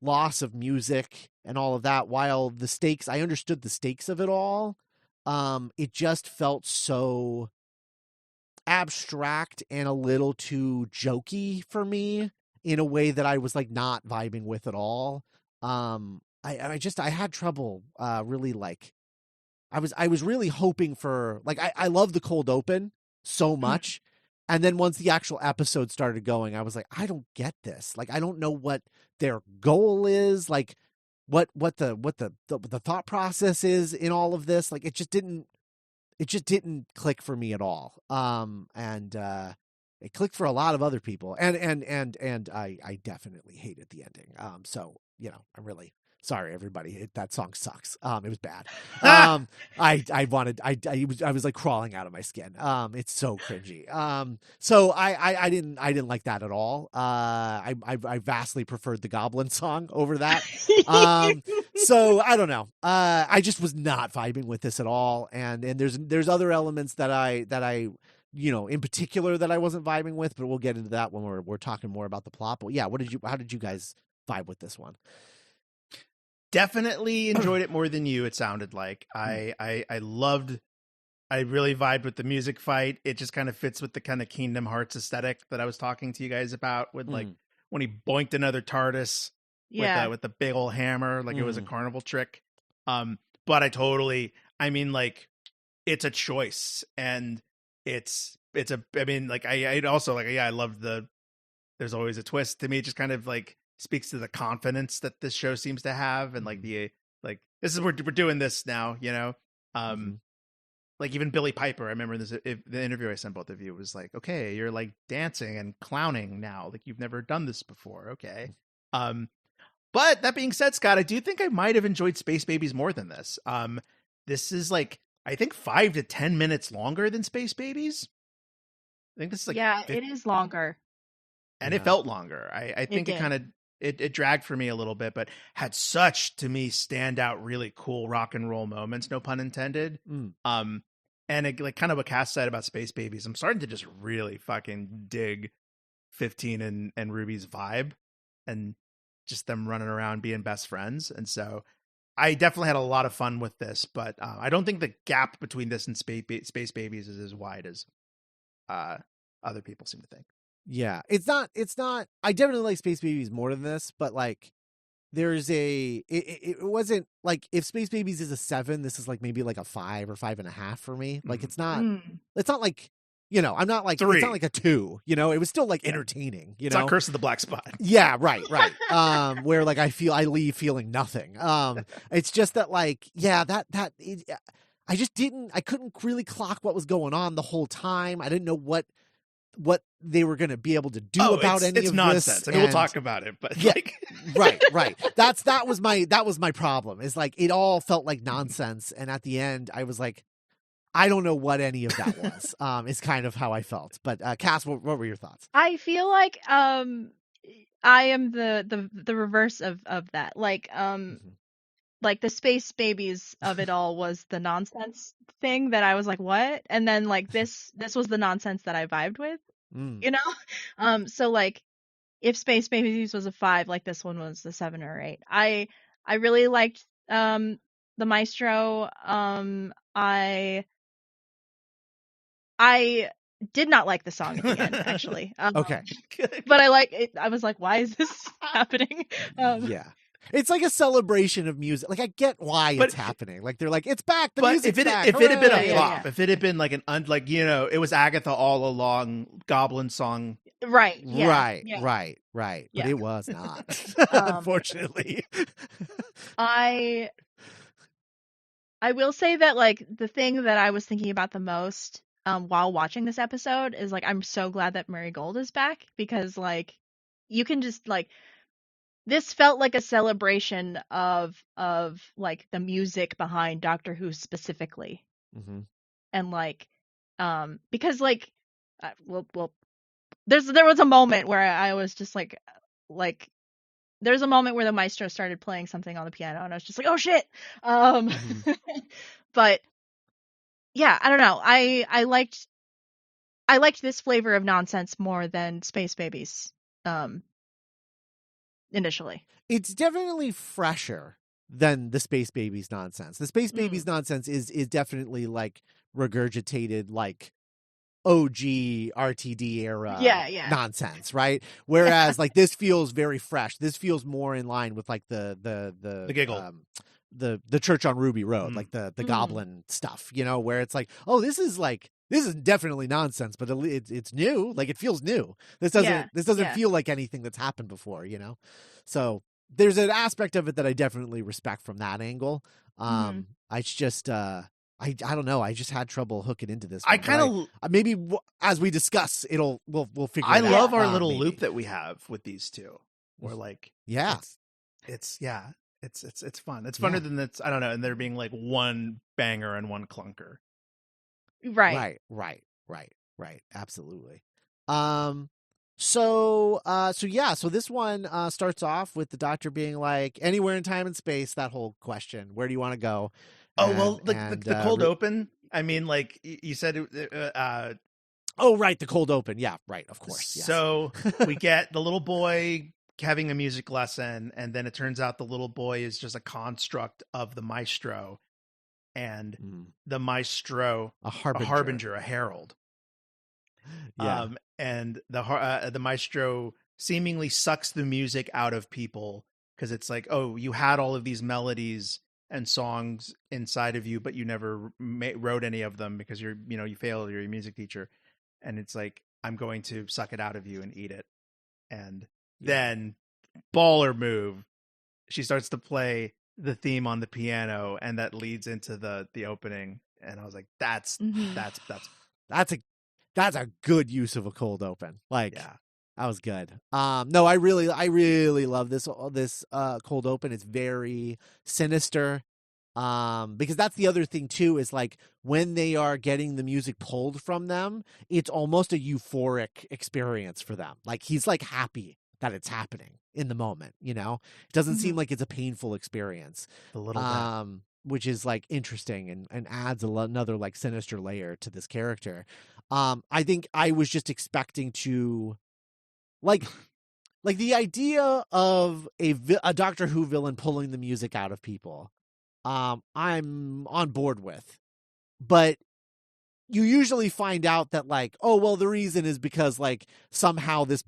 loss of music and all of that, while the stakes, I understood the stakes of it all, it just felt so abstract and a little too jokey for me in a way that I was like not vibing with at all. I had trouble really like, I was really hoping for like, I love the cold open so much. And then once the actual episode started going, I was like, I don't get this. Like, I don't know what their goal is. Like what the thought process is in all of this. Like, it just didn't click for me at all. And it clicked for a lot of other people. And I definitely hated the ending. So, I'm really sorry, everybody. That song sucks. It was bad. I was like crawling out of my skin. It's so cringy. So I didn't like that at all. I vastly preferred the Goblin song over that. So I don't know. I just was not vibing with this at all. And there's other elements that I in particular that I wasn't vibing with, but we'll get into that when we're talking more about the plot. But yeah, how did you guys vibe with this one? Definitely enjoyed it more than you, it sounded like. I really vibed with the music fight. It just kind of fits with the kind of Kingdom Hearts aesthetic that I was talking to you guys about, with like when he boinked another TARDIS with the big old hammer, like it was a carnival trick. But I mean, like, it's a choice, and I also like, I loved there's always a twist. To me, it just kind of like speaks to the confidence that this show seems to have, and like this is we're doing this now, like even Billy Piper, I remember the interview I sent both of you, was like, okay, you're like dancing and clowning now, like you've never done this before. Okay. But that being said, Scott, I do think I might have enjoyed Space Babies more than this. This is like, I think 5 to 10 minutes longer than Space Babies. I think this is like it is longer. And it felt longer. I think it kind of it dragged for me a little bit, but had such, to me, standout, really cool rock and roll moments, no pun intended. And it, like kind of what Cass said about Space Babies, I'm starting to just really fucking dig 15 and Ruby's vibe, and just them running around being best friends. And so I definitely had a lot of fun with this, but I don't think the gap between this and Space Babies is as wide as other people seem to think. Yeah, it's not, I definitely like Space Babies more than this, but like there's it wasn't like, if Space Babies is a 7, this is like maybe like a 5 or 5.5 for me. Like it's not like, I'm not like, 3. It's not like a 2, it was still like entertaining, It's not Curse of the Black Spot. Yeah, right. Where like I leave feeling nothing. It's just that like, I couldn't really clock what was going on the whole time. I didn't know what they were going to be able to do about any of nonsense. this. I mean, we'll talk about it, but yeah, right. That was my problem. Is like, it all felt like nonsense, and at the end, I was like, I don't know what any of that was. Is kind of how I felt. But Cass, what were your thoughts? I feel like I am the reverse of that. Like like the space babies of it all was the nonsense thing that I was like, what? And then like this was the nonsense that I vibed with, you know? So like if Space Babies was a 5, like this one was a 7 or 8. I really liked the Maestro. I did not like the song at the end, actually. Okay. But I like it. I was like, why is this happening? Yeah. It's like a celebration of music. Like I get why it's happening. Like they're like, it's back. The music's back. If it had been a Hooray! flop, if it had been like like it was Agatha all along, Goblin song. Right. Yeah. Right. Yeah. Right. Right. But Yeah. it was not. Unfortunately. I will say that like the thing that I was thinking about the most while watching this episode is like I'm so glad that Murray Gold is back, because like you can just like this felt like a celebration of like the music behind Doctor Who specifically. And like because like well there was a moment where I was just like there's a moment where the maestro started playing something on the piano and I was just like, oh shit. But yeah, I don't know. I liked this flavor of nonsense more than Space Babies initially. It's definitely fresher than the Space Babies nonsense. The Space Babies nonsense is definitely like regurgitated like OG RTD era nonsense, right? Whereas like this feels very fresh. This feels more in line with like the giggle. The Church on Ruby Road, like the goblin stuff, you know, where it's like, oh, this is definitely nonsense, but it's new. Like it feels new. This doesn't feel like anything that's happened before, you know? So there's an aspect of it that I definitely respect from that angle. I just, I don't know. I just had trouble hooking into this. I kind of maybe as we discuss, we'll figure. I it out. love our little loop that we have with these two. Where like, it's fun. It's funner than that's, I don't know. And there being like one banger and one clunker. Right. Absolutely. So this one starts off with the Doctor being like, anywhere in time and space. That whole question, where do you want to go? The cold open. I mean, like you said. Oh, right, the cold open. Yeah, right. Of course. Yes. So we get the little boy having a music lesson, and then it turns out the little boy is just a construct of the maestro, and the maestro, a harbinger, a herald. Yeah. And the maestro seemingly sucks the music out of people because it's like, oh, you had all of these melodies and songs inside of you, but you never wrote any of them because you failed. You're a music teacher, and it's like, I'm going to suck it out of you and eat it. And then baller move, she starts to play the theme on the piano, and that leads into the opening. And I was like, that's a good use of a cold open. Like, that was good. No, I really love this cold open. It's very sinister. Because that's the other thing too, is like when they are getting the music pulled from them, it's almost a euphoric experience for them. Like he's like happy that it's happening in the moment, you know? It doesn't seem like it's a painful experience. A little bit. Which is like interesting and adds another like sinister layer to this character. I think I was just expecting to like the idea of a Doctor Who villain pulling the music out of people. I'm on board with, but you usually find out that like, oh, well, the reason is because like somehow this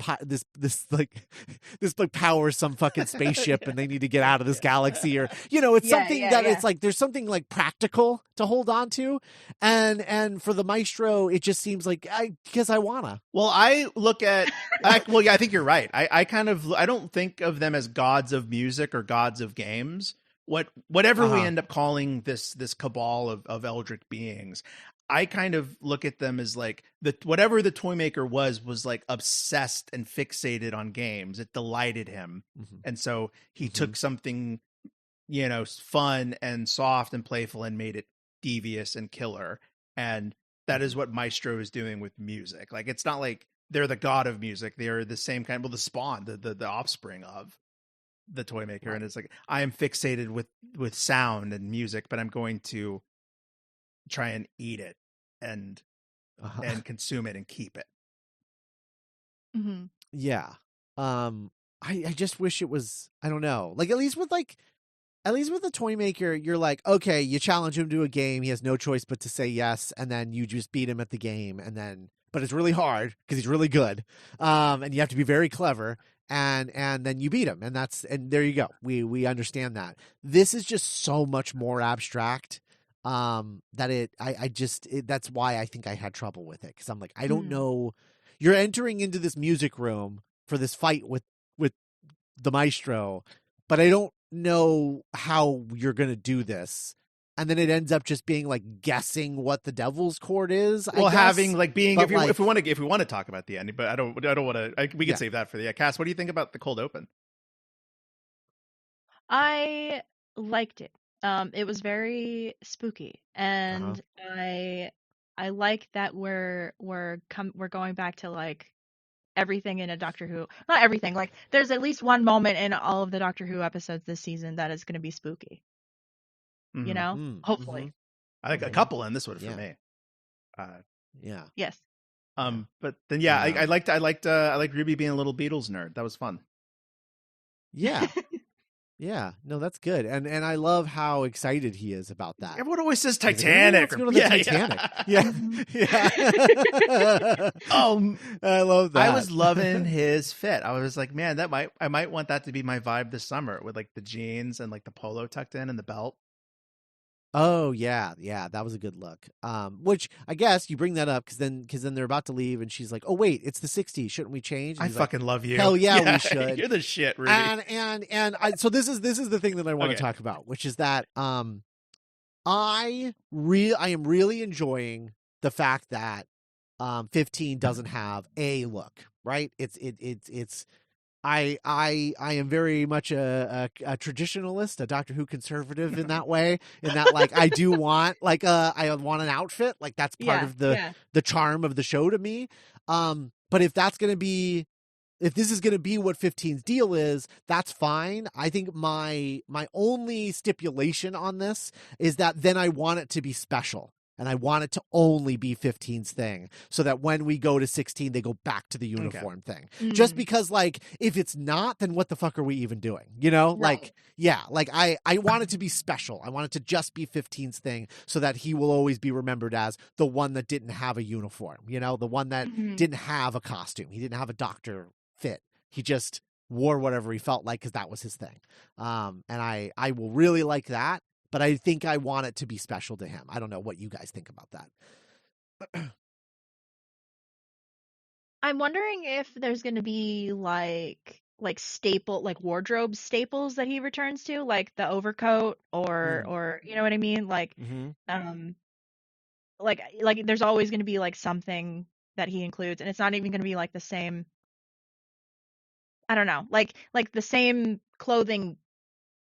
powers some fucking spaceship and they need to get out of this galaxy, or, you know, it's something it's like, there's something like practical to hold on to. And for the maestro, it just seems like because I wanna. Well, I look at, I think you're right. I don't think of them as gods of music or gods of games. Whatever we end up calling this cabal of eldritch beings, I kind of look at them as like whatever the toy maker was like obsessed and fixated on games. It delighted him. And so he took something, you know, fun and soft and playful and made it devious and killer. And that is what Maestro is doing with music. Like, it's not like they're the god of music. They're the same kind. Well, the spawn, the offspring of the toy maker, Right. and it's like I am fixated with sound and music, but I'm going to try and eat it and consume it and keep it. Mm-hmm. Yeah. I just wish it was, I don't know, like at least with the toy maker, you're like, okay, you challenge him to a game, he has no choice but to say yes, and then you just beat him at the game, and then but it's really hard because he's really good, and you have to be very clever, and then you beat him, and there you go. We understand that. This is just so much more abstract, that that's why I think I had trouble with it, because I'm like, I don't know. You're entering into this music room for this fight with the maestro, but I don't know how you're going to do this. And then it ends up just being like guessing what the devil's chord is. Well, I guess. having like being, But if we want to talk about the ending, but I don't want to, we can save that for the Cass. What do you think about the cold open? I liked it. It was very spooky, and I like that we're going back to like everything in a Doctor Who. Not everything. Like there's at least one moment in all of the Doctor Who episodes this season that is going to be spooky. Mm-hmm. You know, hopefully. I think a couple in this one for me. Yeah. Yes. But then I liked Ruby being a little Beatles nerd. That was fun. Yeah. Yeah, no, that's good, and I love how excited he is about that. Everyone always says Titanic. Let's go to the Titanic. Yeah. I love that. I was loving his fit. I was like, man, I might want that to be my vibe this summer, with like the jeans and like the polo tucked in and the belt. Oh yeah, that was a good look. Which I guess you bring that up because then they're about to leave, and she's like, "Oh wait, it's the '60s. Shouldn't we change?" I fucking love you. Hell yeah, we should. You're the shit, Ruby. So this is the thing that I want to talk about, which is that I am really enjoying the fact that 15 doesn't have a look, right? I am very much a traditionalist, a Doctor Who conservative in that way. In that, like, I do want I want an outfit, like that's part of the charm of the show to me. But if this is going to be what 15's deal is, that's fine. I think my only stipulation on this is that then I want it to be special. And I want it to only be 15's thing, so that when we go to 16, they go back to the uniform thing. Just because, like, if it's not, then what the fuck are we even doing? You know? Right. I want it to be special. I want it to just be 15's thing, so that he will always be remembered as the one that didn't have a uniform, you know? The one that didn't have a costume. He didn't have a doctor fit. He just wore whatever he felt like because that was his thing. And I will really like that. But I think I want it to be special to him. I don't know what you guys think about that. I'm wondering if there's going to be like wardrobe staples that he returns to, like the overcoat or you know what I mean? Like like there's always going to be like something that he includes, and it's not even going to be like the same. I don't know, like the same clothing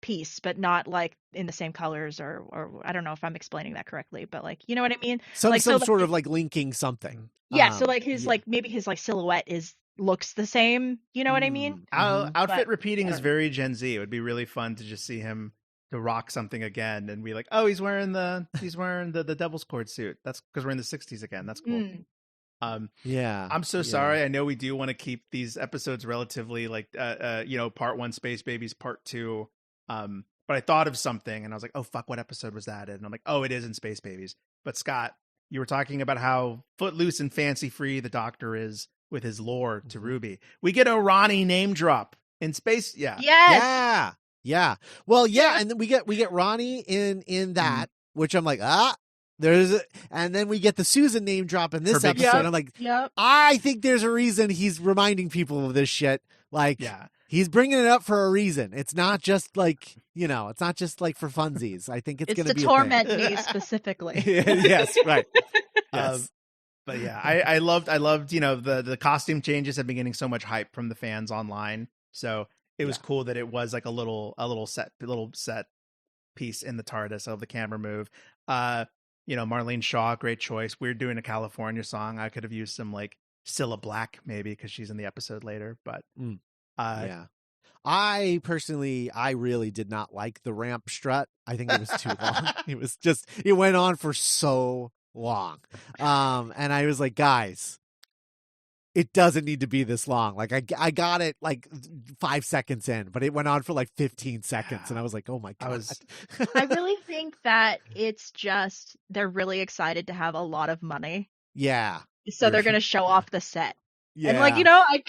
piece, but not like in the same colors, or I don't know if I'm explaining that correctly, but like, you know what I mean? Some sort of like linking something. Yeah. So like his like maybe his like silhouette looks the same. You know what I mean? Outfit repeating is very Gen Z. It would be really fun to just see him to rock something again and be like, oh, he's wearing the Devil's Chord suit. That's because we're in the '60s again. That's cool. I'm so sorry. I know we do want to keep these episodes relatively like part 1 Space Babies, part 2. But I thought of something and I was like, oh fuck, what episode was that in? And I'm like, oh, it is in Space Babies. But Scott, you were talking about how footloose and fancy free the Doctor is with his lore to Ruby. We get a Ronnie name drop in Space. Yeah. Yes. Yeah. Well, yeah. And then we get Ronnie in that, which I'm like, and then we get the Susan name drop in this episode. I'm like, I think there's a reason he's reminding people of this shit. Like, he's bringing it up for a reason. It's not just like, it's not just like for funsies. I think it's going to be to torment me specifically. Yes, right. Yes. But yeah, I loved, the costume changes have been getting so much hype from the fans online. So it was cool that it was like a little set piece in the TARDIS of the camera move. Marlene Shaw, great choice. We're doing a California song. I could have used some like Cilla Black, maybe because she's in the episode later. But yeah. I really did not like the ramp strut. I think it was too long. It went on for so long. And I was like, guys, it doesn't need to be this long. Like I got it like 5 seconds in, but it went on for like 15 seconds. And I was like, oh my God. I really think that it's just, they're really excited to have a lot of money. Yeah. So they're going to show off the set. Yeah. And like,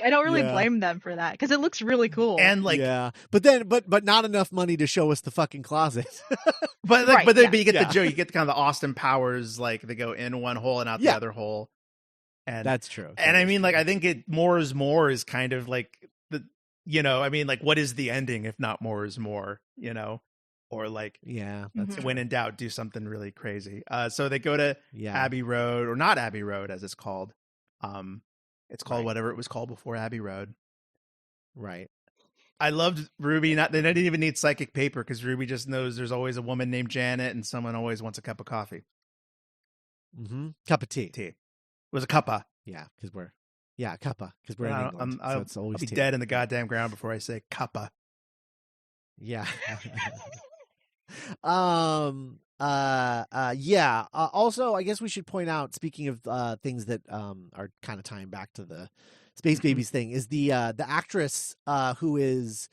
I don't really blame them for that because it looks really cool. And like, yeah, but not enough money to show us the fucking closet. but you get the joke. You get kind of the Austin Powers, like they go in one hole and out the other hole. And that's true. And I mean, like, I think more is more is kind of like I mean, like, what is the ending if not more is more, or like, that's when in doubt, do something really crazy. So they go to Abbey Road, or not Abbey Road as it's called. It's called whatever it was called before Abbey Road. Right. I loved Ruby. They didn't even need psychic paper because Ruby just knows there's always a woman named Janet and someone always wants a cup of coffee. Mm-hmm. Cup of tea. It was a cuppa. Yeah, because we're cuppa because we're in England. So it's always I'll be tea. dead in the goddamn ground before I say cuppa. Yeah. Also, I guess we should point out, speaking of things that are kind of tying back to the Space Babies thing, is the actress who is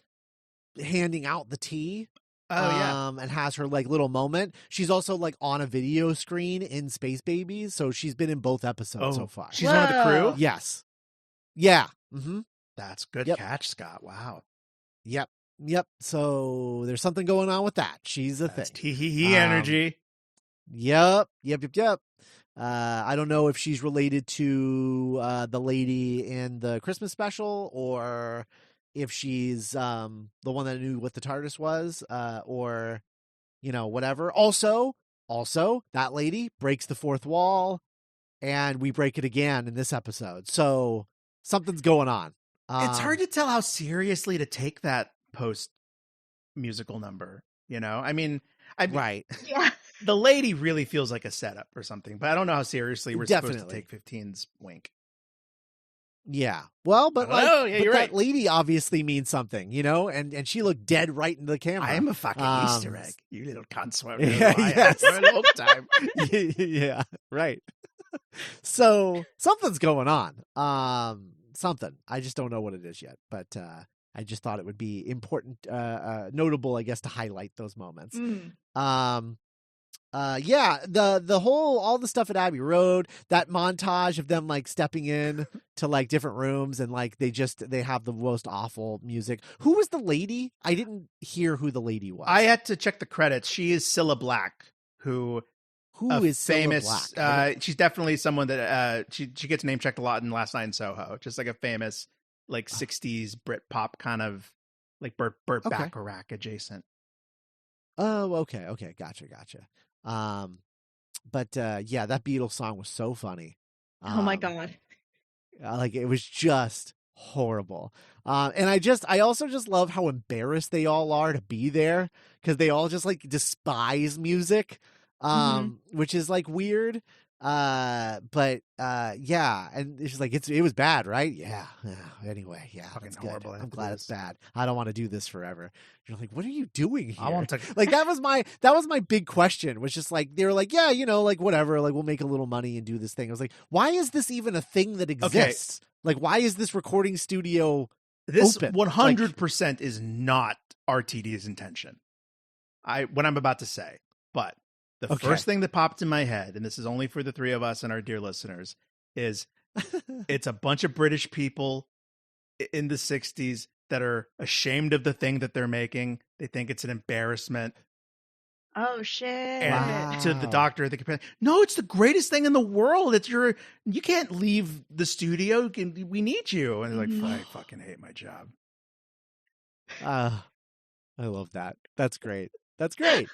handing out the tea. And has her like little moment. She's also like on a video screen in Space Babies, so she's been in both episodes so far. She's one of the crew? Yes. Yeah. Mm-hmm. That's good catch, Scott. Wow. Yep. So there's something going on with that. She's a thing. Tee-hee-hee energy. Yep. I don't know if she's related to the lady in the Christmas special, or if she's the one that knew what the TARDIS was, or whatever. Also, that lady breaks the fourth wall, and we break it again in this episode. So something's going on. It's hard to tell how seriously to take that post musical number. I mean, right. Yeah. The lady really feels like a setup or something, but I don't know how seriously we're supposed to take 15's wink. Yeah. Well, but you're that lady obviously means something, and she looked dead right into the camera. I am a fucking Easter egg. You little cunt. Yes. For a long time. Yeah. Right. So something's going on. Something. I just don't know what it is yet, but I just thought it would be important, notable, I guess, to highlight those moments. All the stuff at Abbey Road, that montage of them like stepping in to like different rooms, and like they have the most awful music. Who was the lady? I didn't hear who the lady was. I had to check the credits. She is Cilla Black, who is famous. Cilla Black? She's definitely someone that she gets name checked a lot in Last Night in Soho. Just like a famous like 60s Britpop kind of like Burt Bacharach adjacent. Oh, okay. Gotcha. But that Beatles song was so funny. Oh my God. Like it was just horrible. And I also just love how embarrassed they all are to be there, because they all just like despise music, which is like weird. And it's like, it was bad, right? Yeah. Anyway, yeah, fucking that's horrible. I'm glad it's bad. I don't want to do this forever. You're like, what are you doing here? I want to like that was my big question, was just like, they were like, yeah, like whatever, like we'll make a little money and do this thing. I was like, why is this even a thing that exists? Okay. Like, why is this recording studio this open? 100% is not RTD's intention. What I'm about to say, but the first thing that popped in my head, and this is only for the three of us and our dear listeners, is it's a bunch of British people in the 60s that are ashamed of the thing that they're making. They think it's an embarrassment. Oh, shit. And to the doctor, the companion, no, it's the greatest thing in the world. You can't leave the studio. We need you. And they're like, I fucking hate my job. I love that. That's great. That's great.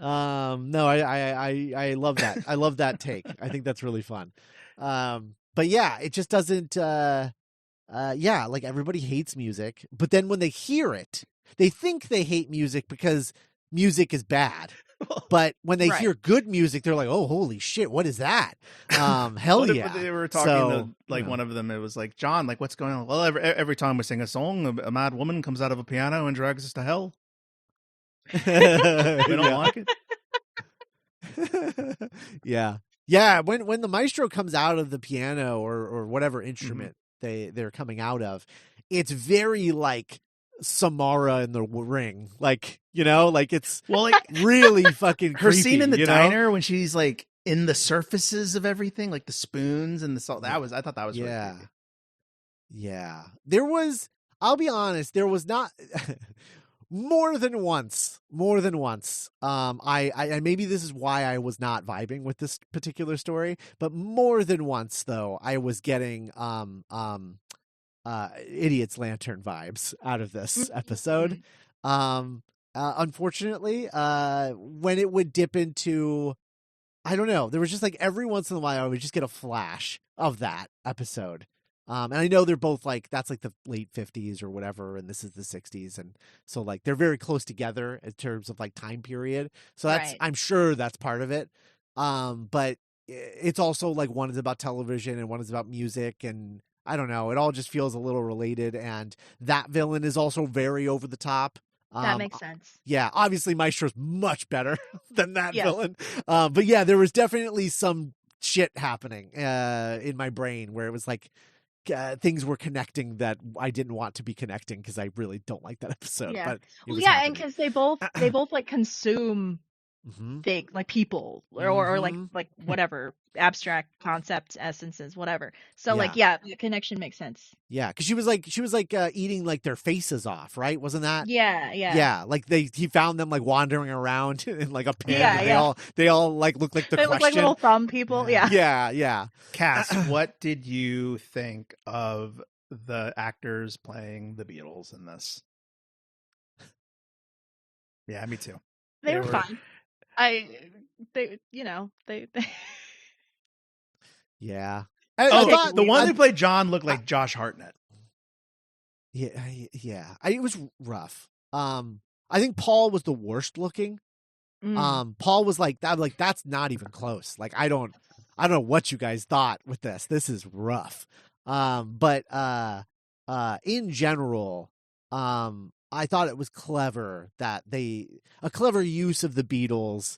No, I love that. I love that take. I think that's really fun. But yeah, it just doesn't, like everybody hates music, but then when they hear it, they think they hate music because music is bad. But when they Right. hear good music, they're like, "Oh, holy shit, what is that?" Hell What if yeah! they were talking So, to like one of them. It was like, John, like what's going on? Well, every time we sing a song, a mad woman comes out of a piano and drags us to hell. We don't yeah. like it. Yeah. When the maestro comes out of the piano or whatever instrument they're coming out of, it's very like Samara in the Ring, like, you know, like it's really fucking her creepy, scene in the you know? diner when she's like in the surfaces of everything, like the spoons and the salt. I thought that was really creepy. Yeah. I'll be honest, there was not more than once. I maybe this is why I was not vibing with this particular story, but more than once though, I was getting Idiot's Lantern vibes out of this episode. Unfortunately, when it would dip into, I don't know, there was just like every once in a while I would just get a flash of that episode. And I know they're both like, that's like the late 50s or whatever, and this is the 60s, and so like they're very close together in terms of like time period. So that's, I'm sure that's part of it. But it's also like one is about television and one is about music, and I don't know, it all just feels a little related, and that villain is also very over the top. That makes sense. Yeah, obviously Maestro's much better than that villain. But yeah, there was definitely some shit happening in my brain where it was like things were connecting that I didn't want to be connecting because I really don't like that episode. Yeah. But and because they both like consume things like people or like whatever abstract concepts, essences, whatever. So like the connection makes sense. Yeah, because she was like eating like their faces off, right? Wasn't that? Yeah. Like he found them like wandering around in like a pit. Yeah, they all like look like the they Question. look like little thumb people. Yeah. Cass, what did you think of the actors playing the Beatles in this? Yeah, me too. They were fine. They Yeah. The one who played John looked like Josh Hartnett. Yeah. It was rough. I think Paul was the worst looking. Paul was like that. Like that's not even close. Like I don't know what you guys thought with this. This is rough. But in general, I thought it was clever that a clever use of the Beatles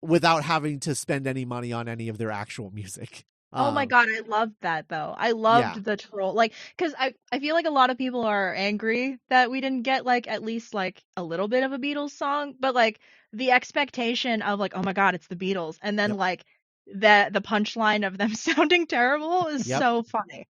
without having to spend any money on any of their actual music. Oh my God, I loved that though. I loved the troll, like, because I feel like a lot of people are angry that we didn't get like at least like a little bit of a Beatles song, but like the expectation of like, oh my God, it's the Beatles, and then like the punchline of them sounding terrible is so funny.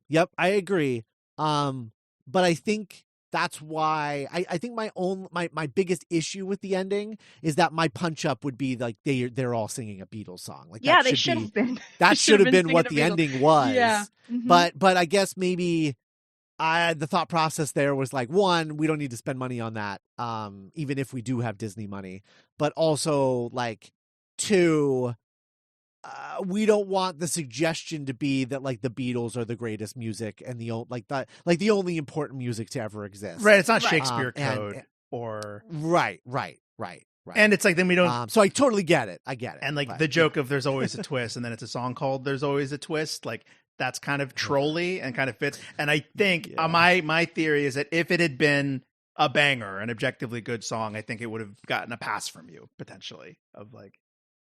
Yep, I agree. But I think that's why I think my biggest issue with the ending is that my punch up would be like they're all singing a Beatles song. Like they should have been. That should have been what the ending was. Yeah. But I guess maybe the thought process there was like, one, we don't need to spend money on that, even if we do have Disney money. But also like, two, we don't want the suggestion to be that like the Beatles are the greatest music and the only important music to ever exist. Right. It's not Shakespeare Code or right. And it's like, then we don't. So I totally get it. I get it. And like the joke of there's always a twist, and then it's a song called "There's Always a Twist." Like that's kind of trolly and kind of fits. And I think my theory is that if it had been a banger, an objectively good song, I think it would have gotten a pass from you potentially of like.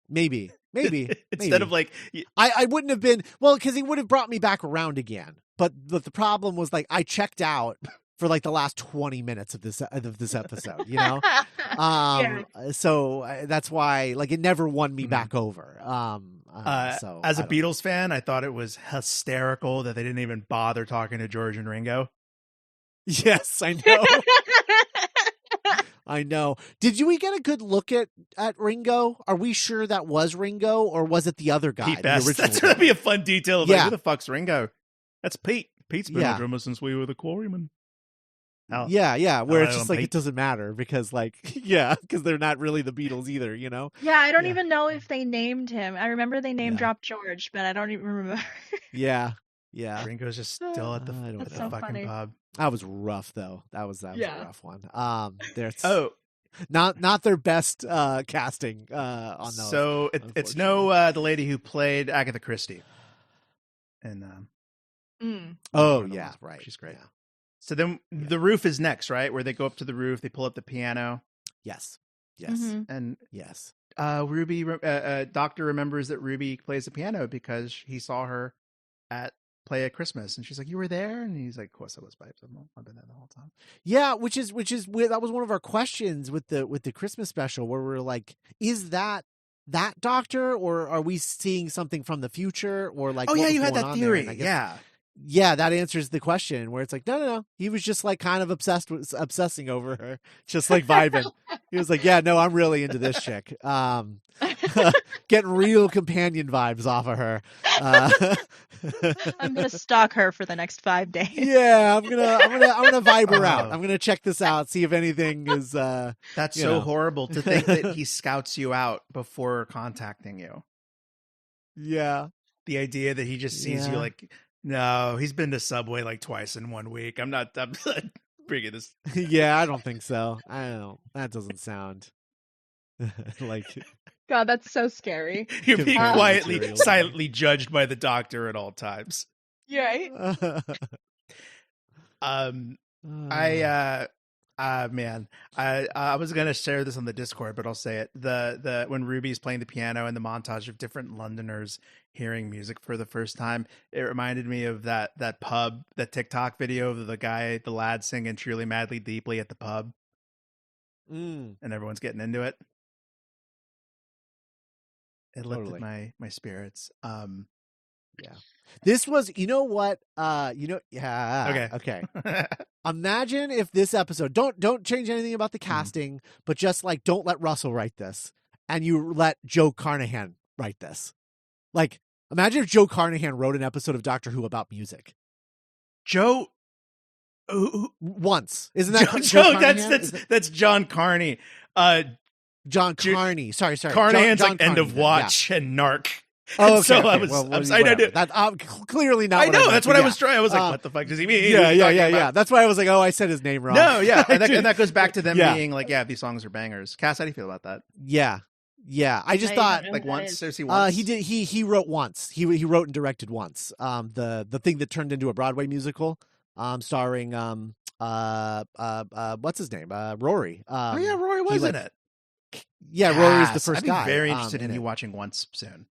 Maybe instead of like I wouldn't have been because he would have brought me back around again. But the problem was like I checked out for like the last 20 minutes of this episode, you know. So that's why like it never won me back over. So as a Beatles fan, I thought it was hysterical that they didn't even bother talking to George and Ringo. Yes, I know. I know. Did we get a good look at Ringo? Are we sure that was Ringo, or was it the other guy? Pete Best. That's going to be a fun detail. Like, who the fuck's Ringo? That's Pete. Pete's been a drummer since we were the Quarrymen. Where it's just like, Pete. It doesn't matter because like, because they're not really the Beatles either, you know? Yeah, I don't even know if they named him. I remember they name dropped George, but I don't even remember. Yeah. Ringo's just still at the fucking pub. That was rough though. That was a rough one. Not their best casting on those. So it's no the lady who played Agatha Christie. And oh yeah, right. She's great. Yeah. So then the roof is next, right? Where they go up to the roof, they pull up the piano. Yes. And yes. Ruby, Doctor remembers that Ruby plays the piano because he saw her play at Christmas, and she's like, "You were there?" And he's like, "Of course I was, Pipes. I've been there the whole time." Yeah, which is weird. That was one of our questions with the Christmas special, where we're like, "Is that Doctor, or are we seeing something from the future, or like?" Oh yeah, what was you had going that on theory. there? Yeah, that answers the question. Where it's like, no, he was just like kind of obsessing over her, just like vibing. He was like, "Yeah, no, I'm really into this chick." Getting real companion vibes off of her. I'm gonna stalk her for the next 5 days. Yeah, I'm gonna vibe her out. I'm gonna check this out, see if anything is. That's so horrible to think that he scouts you out before contacting you. Yeah, the idea that he just sees you like. No, he's been to Subway like twice in 1 week. I'm bringing this. Yeah, I don't think so. I don't. That doesn't sound like. God, that's so scary. You're being quietly, silently judged by the Doctor at all times. Yeah. Man, I was gonna share this on the Discord, but I'll say it. The when Ruby's playing the piano and the montage of different Londoners hearing music for the first time, it reminded me of that pub, that TikTok video of the lad singing "Truly Madly Deeply" at the pub, and everyone's getting into it. It lifted my spirits. Yeah. This was, you know what? Okay. Imagine if this episode, don't change anything about the casting, but just like don't let Russell write this, and you let Joe Carnahan write this. Like, imagine if Joe Carnahan wrote an episode of Doctor Who about music. Joe, once, isn't that Joe? That's John Carney. John Carney. Sorry. Carnahan's John like End of Watch and Narc. Oh, okay. So okay. I was. Well, I'm sorry. that clearly not. I know. That's what I was trying. I was like, "What the fuck does he mean?" Yeah. That's why I was like, "Oh, I said his name wrong." No, yeah, and that goes back to them being like, "Yeah, these songs are bangers." Cass, how do you feel about that? Yeah. I just thought like once. Seriously, once. He did. He wrote once. He wrote and directed once. The thing that turned into a Broadway musical, starring what's his name? Rory. Oh yeah, Rory was in it. Yeah, Rory's the first guy. I'd be very interested in you watching Once soon.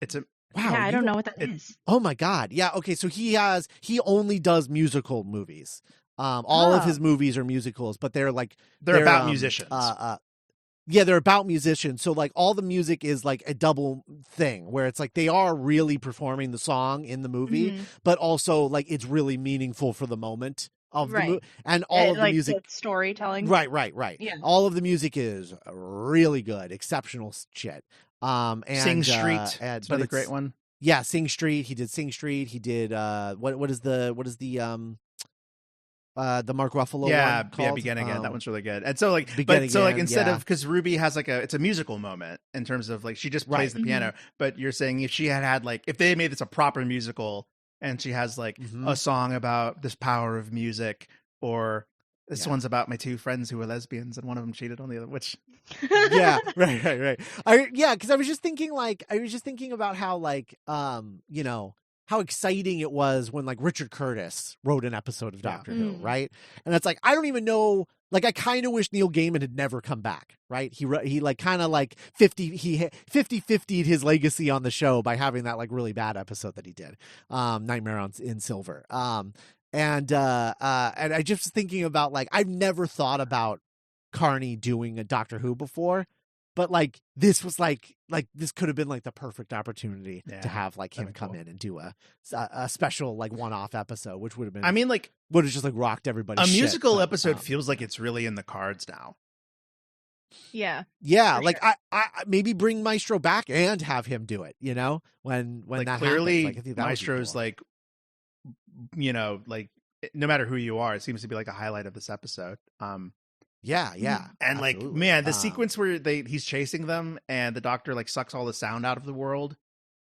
It's a wow. Yeah, I don't know what that is. Oh my god. Yeah. Okay. So he only does musical movies. All of his movies are musicals, but they're about musicians. Yeah, they're about musicians. So like all the music is like a double thing where it's like they are really performing the song in the movie, but also like it's really meaningful for the moment of the movie, and all of the music storytelling. Right. Yeah. All of the music is really good, exceptional shit. And Sing Street, but a great one. Yeah, Sing Street. He did Sing Street. He did what is the Mark Ruffalo one called? Yeah, Begin Again. That one's really good. And so instead of, because Ruby has it's a musical moment in terms of like she just plays the piano, but you're saying if she had like if they made this a proper musical and she has like a song about this power of music, or this one's about my two friends who were lesbians and one of them cheated on the other, which yeah, right. Because I was just thinking about how like how exciting it was when like Richard Curtis wrote an episode of Doctor Who, right? And it's like I don't even know. Like I kind of wish Neil Gaiman had never come back, right? He like kind of like 50-50'd his legacy on the show by having that like really bad episode that he did, Nightmare in Silver. And I just was thinking about like I've never thought about Carney doing a Doctor Who before, but like this was like this could have been like the perfect opportunity to have like him come in and do a special like one-off episode, which would have been. I mean, like would have just like rocked everybody. A musical episode feels like it's really in the cards now. Yeah. Like sure. I maybe bring Maestro back and have him do it. When like that clearly happens. Like, I think that Maestro's cool. Like like no matter who you are, it seems to be like a highlight of this episode. Yeah, and absolutely. like man, the sequence where he's chasing them and the Doctor like sucks all the sound out of the world,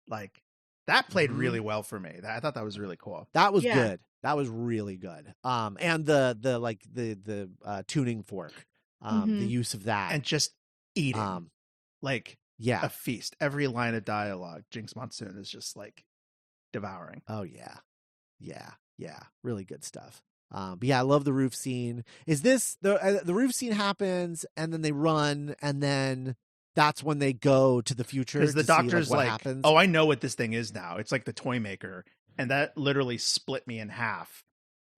like that played really well for me. I thought that was really cool. That was good. That was really good. And the tuning fork The use of that and just eating like a feast. Every line of dialogue, Jinx Monsoon is just like devouring. Oh yeah, really good stuff. But yeah, I love the roof scene. Is this the roof scene happens and then they run and then that's when they go to the future because the doctor's see, what happens? Oh, I know what this thing is now. It's like the toy maker, and that literally split me in half.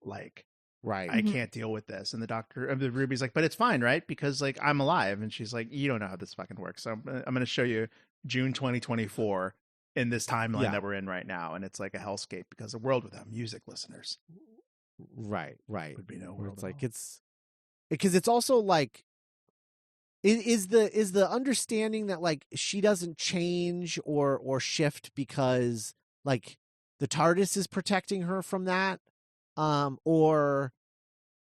Like, right, I can't deal with this. And the Ruby's like, but it's fine, right? Because like I'm alive. And she's like, you don't know how this fucking works. So I'm going to show you June 2024 in this timeline that we're in right now, and it's like a hellscape because a world without music, listeners. Right. Would be no world. It's like it's because it's also like is the understanding that like she doesn't change or shift because like the TARDIS is protecting her from that, or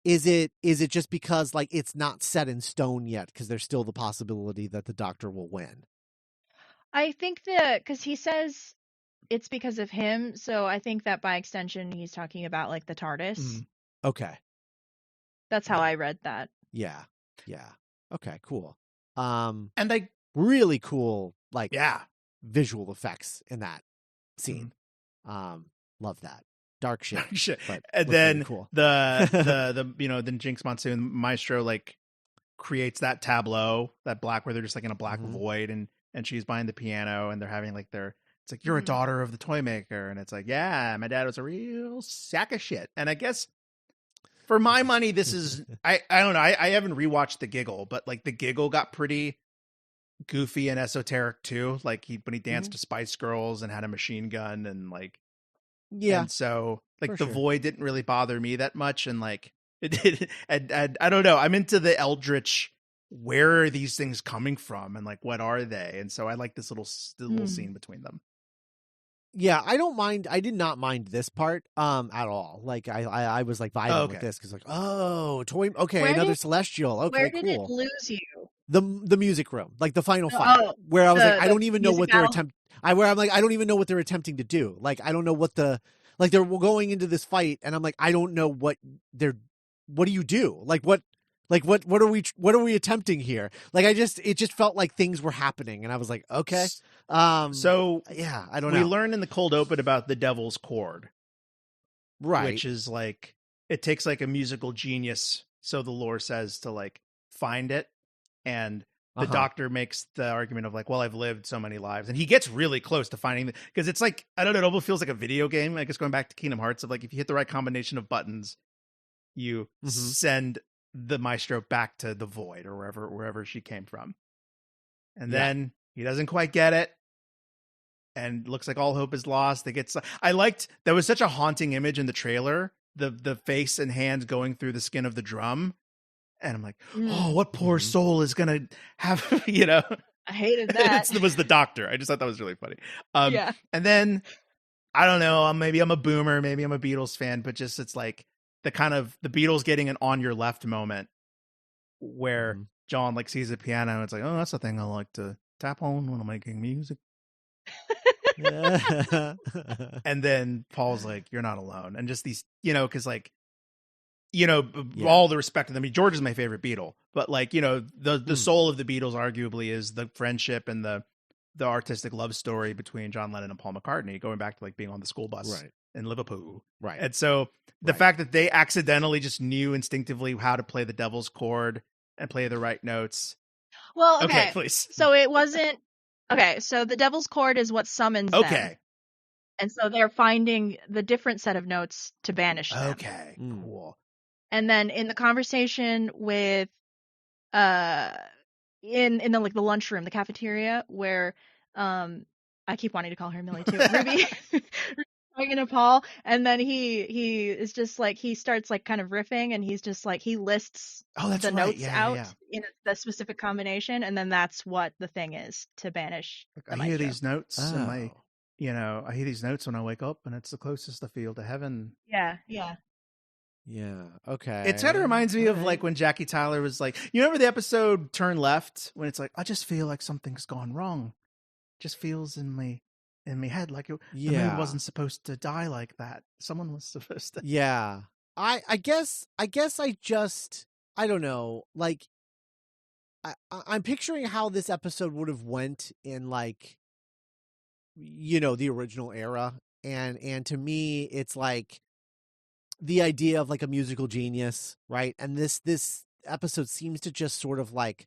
is it just because like it's not set in stone yet because there's still the possibility that the Doctor will win? I think that because he says it's because of him, so I think that by extension he's talking about like the TARDIS. Okay, that's how I read that. Yeah. Okay, cool. And like really cool, like visual effects in that scene. Love that dark shit. But and then really cool. the then Jinx Monsoon Maestro like creates that tableau, that black where they're just like in a black void, and she's behind the piano and they're having like it's like you're a daughter of the toy maker, and it's like yeah, my dad was a real sack of shit. And I guess for my money, this is I don't know. I haven't rewatched The Giggle, but like The Giggle got pretty goofy and esoteric too. Like when he danced to Spice Girls and had a machine gun and like and so like the void didn't really bother me that much, and like it did. And I don't know. I'm into the eldritch. Where are these things coming from, and like what are they? And so I like this little scene between them. Yeah, I don't mind. I did not mind this part at all. Like I was like vibing with this because like toy. Okay, another celestial. Okay, where did cool. it lose you? The music room, like the final fight, where I was like, I don't even know what they're where I'm like, I don't even know what they're attempting to do. Like I don't know what they're going into this fight, and I'm like, I don't know what do you do? Like what are we attempting here? Like it just felt like things were happening, and I was like, okay. So yeah, I don't know. We learned in the cold open about the Devil's Chord, right? Which is like it takes like a musical genius, so the lore says, to like find it, and the Doctor makes the argument of like, well, I've lived so many lives, and he gets really close to finding it because it's like I don't know, it almost feels like a video game. I guess going back to Kingdom Hearts of like if you hit the right combination of buttons, you send the Maestro back to the void or wherever she came from, and then he doesn't quite get it, and looks like all hope is lost. I liked that was such a haunting image in the trailer, the face and hands going through the skin of the drum, and I'm like, oh, what poor soul is gonna have I hated that. It was the Doctor. I just thought that was really funny. And then I don't know, maybe I'm a boomer, maybe I'm a Beatles fan, but just it's like the kind of the Beatles getting an On Your Left moment where John like sees a piano and it's like, oh, that's the thing I like to tap on when I'm making music. And then Paul's like, you're not alone. And just these, because like, all the respect to them. I mean, George is my favorite Beatle, but like, the soul of the Beatles arguably is the friendship and the artistic love story between John Lennon and Paul McCartney, going back to like being on the school bus in Liverpool. Right. And so the fact that they accidentally just knew instinctively how to play the Devil's Chord and play the right notes. Well, okay please. So it wasn't, so the Devil's Chord is what summons them. And so they're finding the different set of notes to banish them. Okay, cool. And then in the conversation with, in the like the lunchroom, the cafeteria, where, I keep wanting to call her Millie too, Ruby, talking to Paul, and then he is just like he starts like kind of riffing, and he's just like he lists the notes out in the specific combination, and then that's what the thing is to banish. I hear these notes, and I hear these notes when I wake up, and it's the closest I feel to heaven. Yeah. Okay. It kind of reminds me of like when Jackie Tyler was like, you remember the episode Turn Left when it's like, I just feel like something's gone wrong. Just feels in my head like the moon wasn't supposed to die like that. Someone was supposed to. Yeah. I guess I don't know. Like I'm picturing how this episode would have went in like, the original era, and to me, it's like the idea of like a musical genius, right? And this episode seems to just sort of like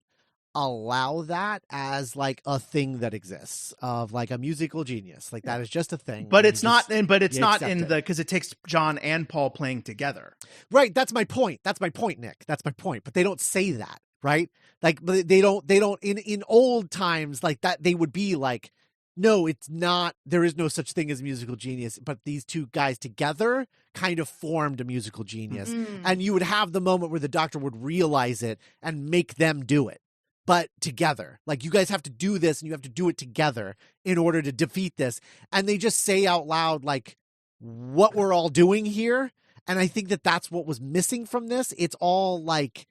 allow that as like a thing that exists of like a musical genius, like that is just a thing. But and it's not, but it's you not accept in it. because it takes John and Paul playing together. Right. That's my point. Nick. That's my point. But they don't say that, right? Like they don't in old times like that, they would be like, no, it's not, there is no such thing as musical genius, but these two guys together kind of formed a musical genius. And you would have the moment where the Doctor would realize it and make them do it. But together, like, you guys have to do this and you have to do it together in order to defeat this. And they just say out loud, like, what we're all doing here. And I think that that's what was missing from this. It's all like,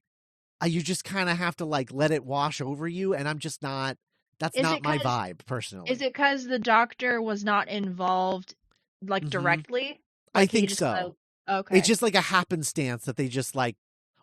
you just kind of have to like let it wash over you. And I'm just not, that's not my vibe personally. Is it because the Doctor was not involved like directly? I think so. Okay. It's just like a happenstance that they just like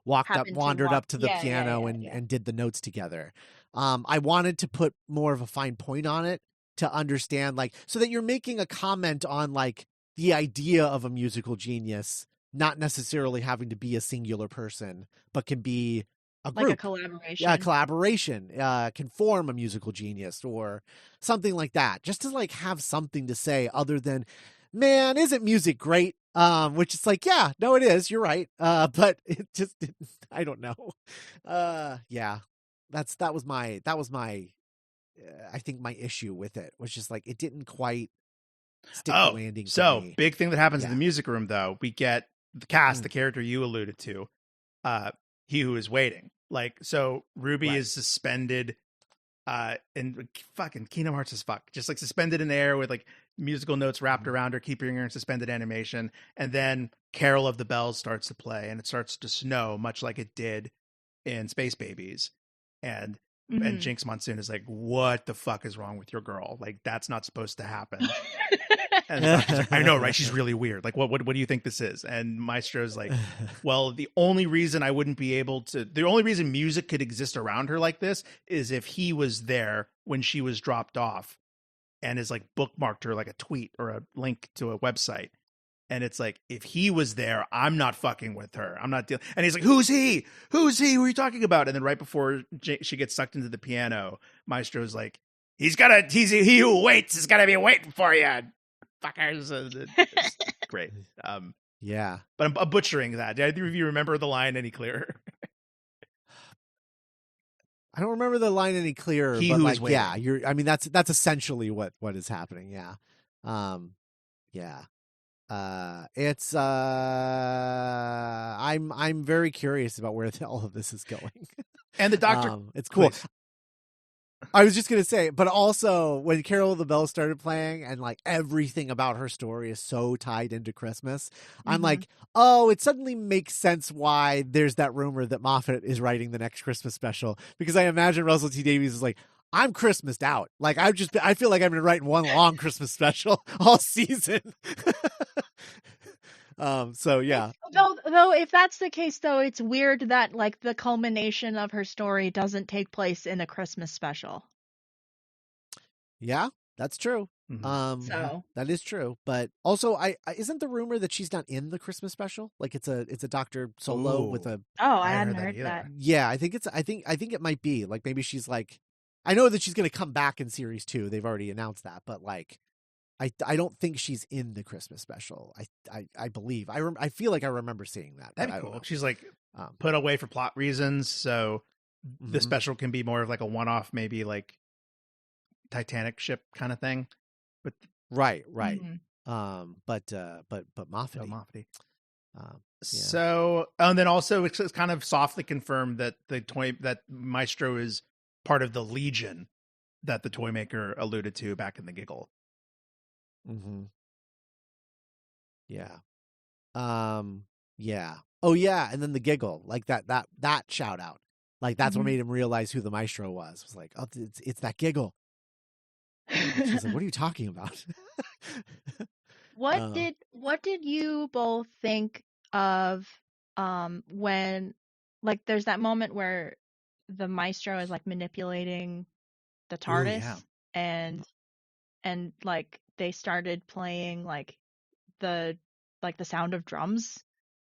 wandered up to the piano and did the notes together. I wanted to put more of a fine point on it to understand, like, so that you're making a comment on like the idea of a musical genius, not necessarily having to be a singular person, but can be a group. Like a collaboration. Yeah, collaboration can form a musical genius or something like that. Just to like have something to say other than, man, isn't music great? Which is like, yeah, no, it is. You're right. But it just didn't, I don't know. Yeah, that was my, I think my issue with it was just like, it didn't quite stick the landing. So me. Big thing that happens in the music room, though, we get the cast, the character you alluded to, He Who Is Waiting. Like, so Ruby is suspended, in fucking Kingdom Hearts as fuck, just like suspended in the air with like musical notes wrapped around her, keeping her in suspended animation. And then Carol of the Bells starts to play, and it starts to snow, much like it did in Space Babies. And Jinx Monsoon is like, what the fuck is wrong with your girl? Like, that's not supposed to happen. And the Doctor's like, I know, right? She's really weird. Like, what do you think this is? And Maestro's like, well, the only reason music could exist around her like this is if he was there when she was dropped off and is like bookmarked her like a tweet or a link to a website. And it's like, if he was there, I'm not fucking with her. I'm not dealing. And he's like, who's he? Who's he? Who are you talking about? And then right before she gets sucked into the piano, Maestro's like, he who waits is gonna be waiting for you. Fuckers. It's great. Yeah. But I'm butchering that. Did either of you remember the line any clearer? I don't remember the line any clearer, He but who like, is waiting. yeah, I mean, that's essentially what is happening. Yeah. Yeah. It's I'm very curious about where all of this is going. And the Doctor, it's cool. Please. I was just gonna say, but also when Carol of the Bells started playing and like everything about her story is so tied into Christmas, I'm like, oh, it suddenly makes sense why there's that rumor that Moffat is writing the next Christmas special, because I imagine Russell T Davies is like, I'm Christmased out. Like I feel like I've been writing one long Christmas special all season. So yeah. Though if that's the case, though, it's weird that like the culmination of her story doesn't take place in a Christmas special. Yeah, that's true. So that is true. But also, I isn't the rumor that she's not in the Christmas special? Like it's a Doctor solo with a. Oh, I hadn't heard that. Yeah, I think it might be like maybe she's like, I know that she's going to come back in series 2. They've already announced that, but like. I don't think she's in the Christmas special. I believe I feel like I remember seeing that. That'd be cool. She's like put away for plot reasons, so the special can be more of like a one-off, maybe like Titanic ship kind of thing. But right. But Moffat. Moffat. So and then also it's kind of softly confirmed that that Maestro is part of the Legion that the toy maker alluded to back in the Giggle. Yeah. Yeah. Oh yeah, and then the Giggle, like that shout out, like that's what made him realize who the Maestro was. It was like, oh, it's that Giggle. She's like, what are you talking about? What did you both think of when, like, there's that moment where the maestro is like manipulating the Ooh, TARDIS, yeah. and like they started playing like the sound of drums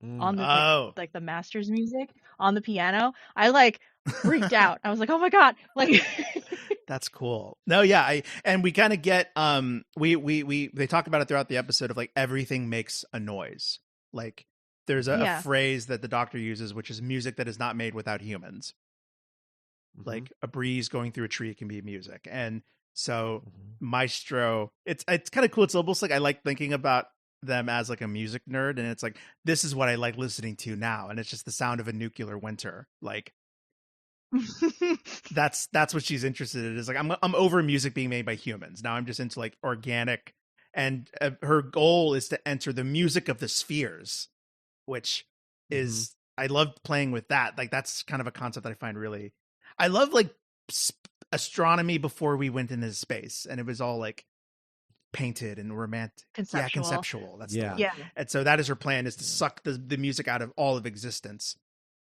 on the Oh, like the master's music on the piano. I like freaked out. I was like, oh my god, like that's cool. No, yeah, and we kind of get we they talk about it throughout the episode of like everything makes a noise. Like there's a yeah, phrase that the Doctor uses, which is music that is not made without humans. Like a breeze going through a tree can be music, and so Maestro, it's kind of cool. It's almost like I like thinking about them as like a music nerd, and it's like this is what I like listening to now, and it's just the sound of a nuclear winter. Like that's what she's interested in. Is like I'm over music being made by humans. Now I'm just into like organic, and her goal is to enter the music of the spheres, which is I love playing with that. Like that's kind of a concept that I find really. I love like astronomy before we went into space, and it was all like painted and romantic. conceptual. Yeah, conceptual. That's the word. Yeah. And so that is her plan: is to suck the music out of all of existence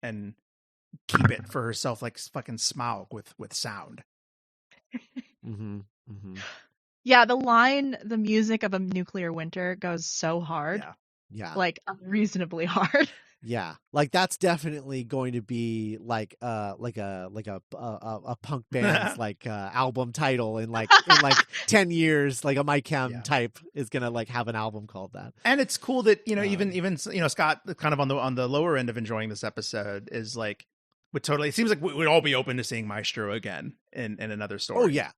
and keep it for herself, like fucking Smaug with sound. Yeah, the line, the music of a nuclear winter goes so hard. Yeah. Like unreasonably hard. Yeah. Like that's definitely going to be like a punk band's like album title in like 10 years, like a My Chem type is going to like have an album called that. And it's cool that, you know, even Scott kind of on the lower end of enjoying this episode is like would totally, it seems like we'd all be open to seeing Maestro again in another story. Oh yeah.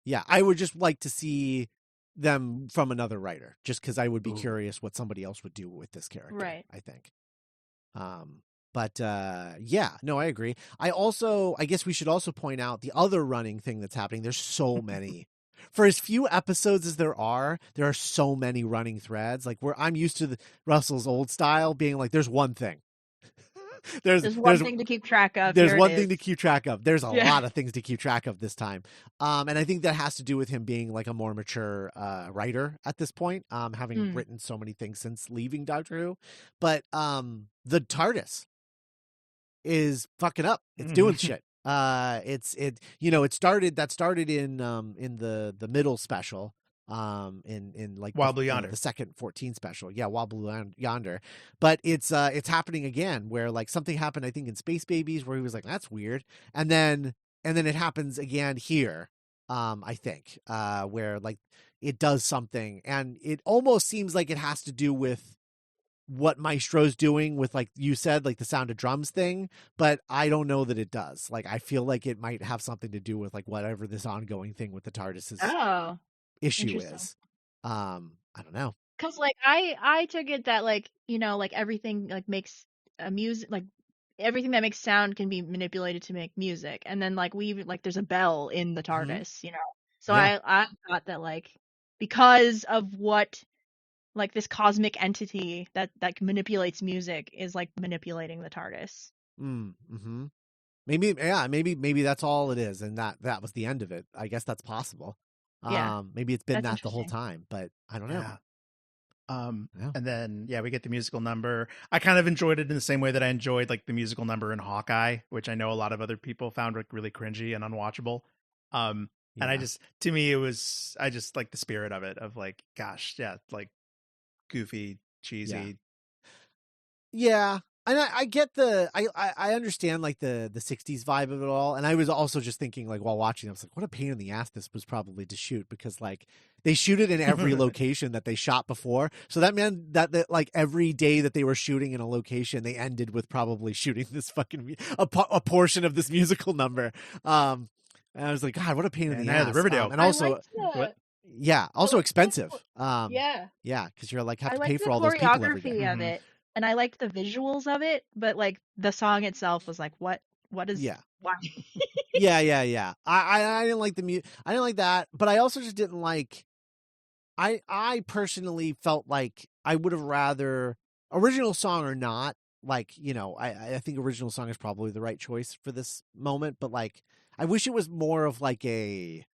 Yeah. I would just like to see them from another writer, just because I would be curious what somebody else would do with this character. Right. I think. But yeah, no, I agree. I guess we should also point out the other running thing that's happening. There's so many. For as few episodes as there are so many running threads. Like where I'm used to Russell's old style being like, there's one thing. There's one thing to keep track of. There's one thing to keep track of. There's a lot of things to keep track of this time. And I think that has to do with him being like a more mature writer at this point, having written so many things since leaving Doctor Who. But the TARDIS is fucking up. It's doing shit. It started in the middle special. In like Wild Blue Yonder, the second 14 special, Wild Blue Yonder, but it's happening again where like something happened I think in Space Babies where he was like that's weird, and then it happens again here, I think where like it does something, and it almost seems like it has to do with what Maestro's doing with, like you said, like the sound of drums thing, but I don't know that it does. Like I feel like it might have something to do with like whatever this ongoing thing with the TARDIS is. Issue is I don't know, because like I took it that like, you know, like everything like makes a music, like everything that makes sound can be manipulated to make music, and then like we like there's a bell in the TARDIS, you know, so I thought that like because of what like this cosmic entity that manipulates music is like manipulating the TARDIS. Maybe that's all it is, and that was the end of it. I guess that's possible. Maybe it's been that the whole time, but I don't know. And then we get the musical number. I kind of enjoyed it in the same way that I enjoyed like the musical number in Hawkeye, which I know a lot of other people found like really cringy and unwatchable. And I just like the spirit of it, of like, gosh, like goofy, cheesy. And I get I understand like the 60s vibe of it all. And I was also just thinking like while watching, I was like, what a pain in the ass this was probably to shoot, because like they shoot it in every location that they shot before. So that meant that like every day that they were shooting in a location, they ended with probably shooting this fucking a portion of this musical number. And I was like, God, what a pain in the ass. The Riverdale. And also, also expensive. Because you're like have to pay for all those people every day. Of it. And I liked the visuals of it, but like the song itself was like, what is why? I didn't like I didn't like that, but I also just didn't like. I personally felt like I would have rather original song or not. Like, you know, I think original song is probably the right choice for this moment, but like I wish it was more of like a.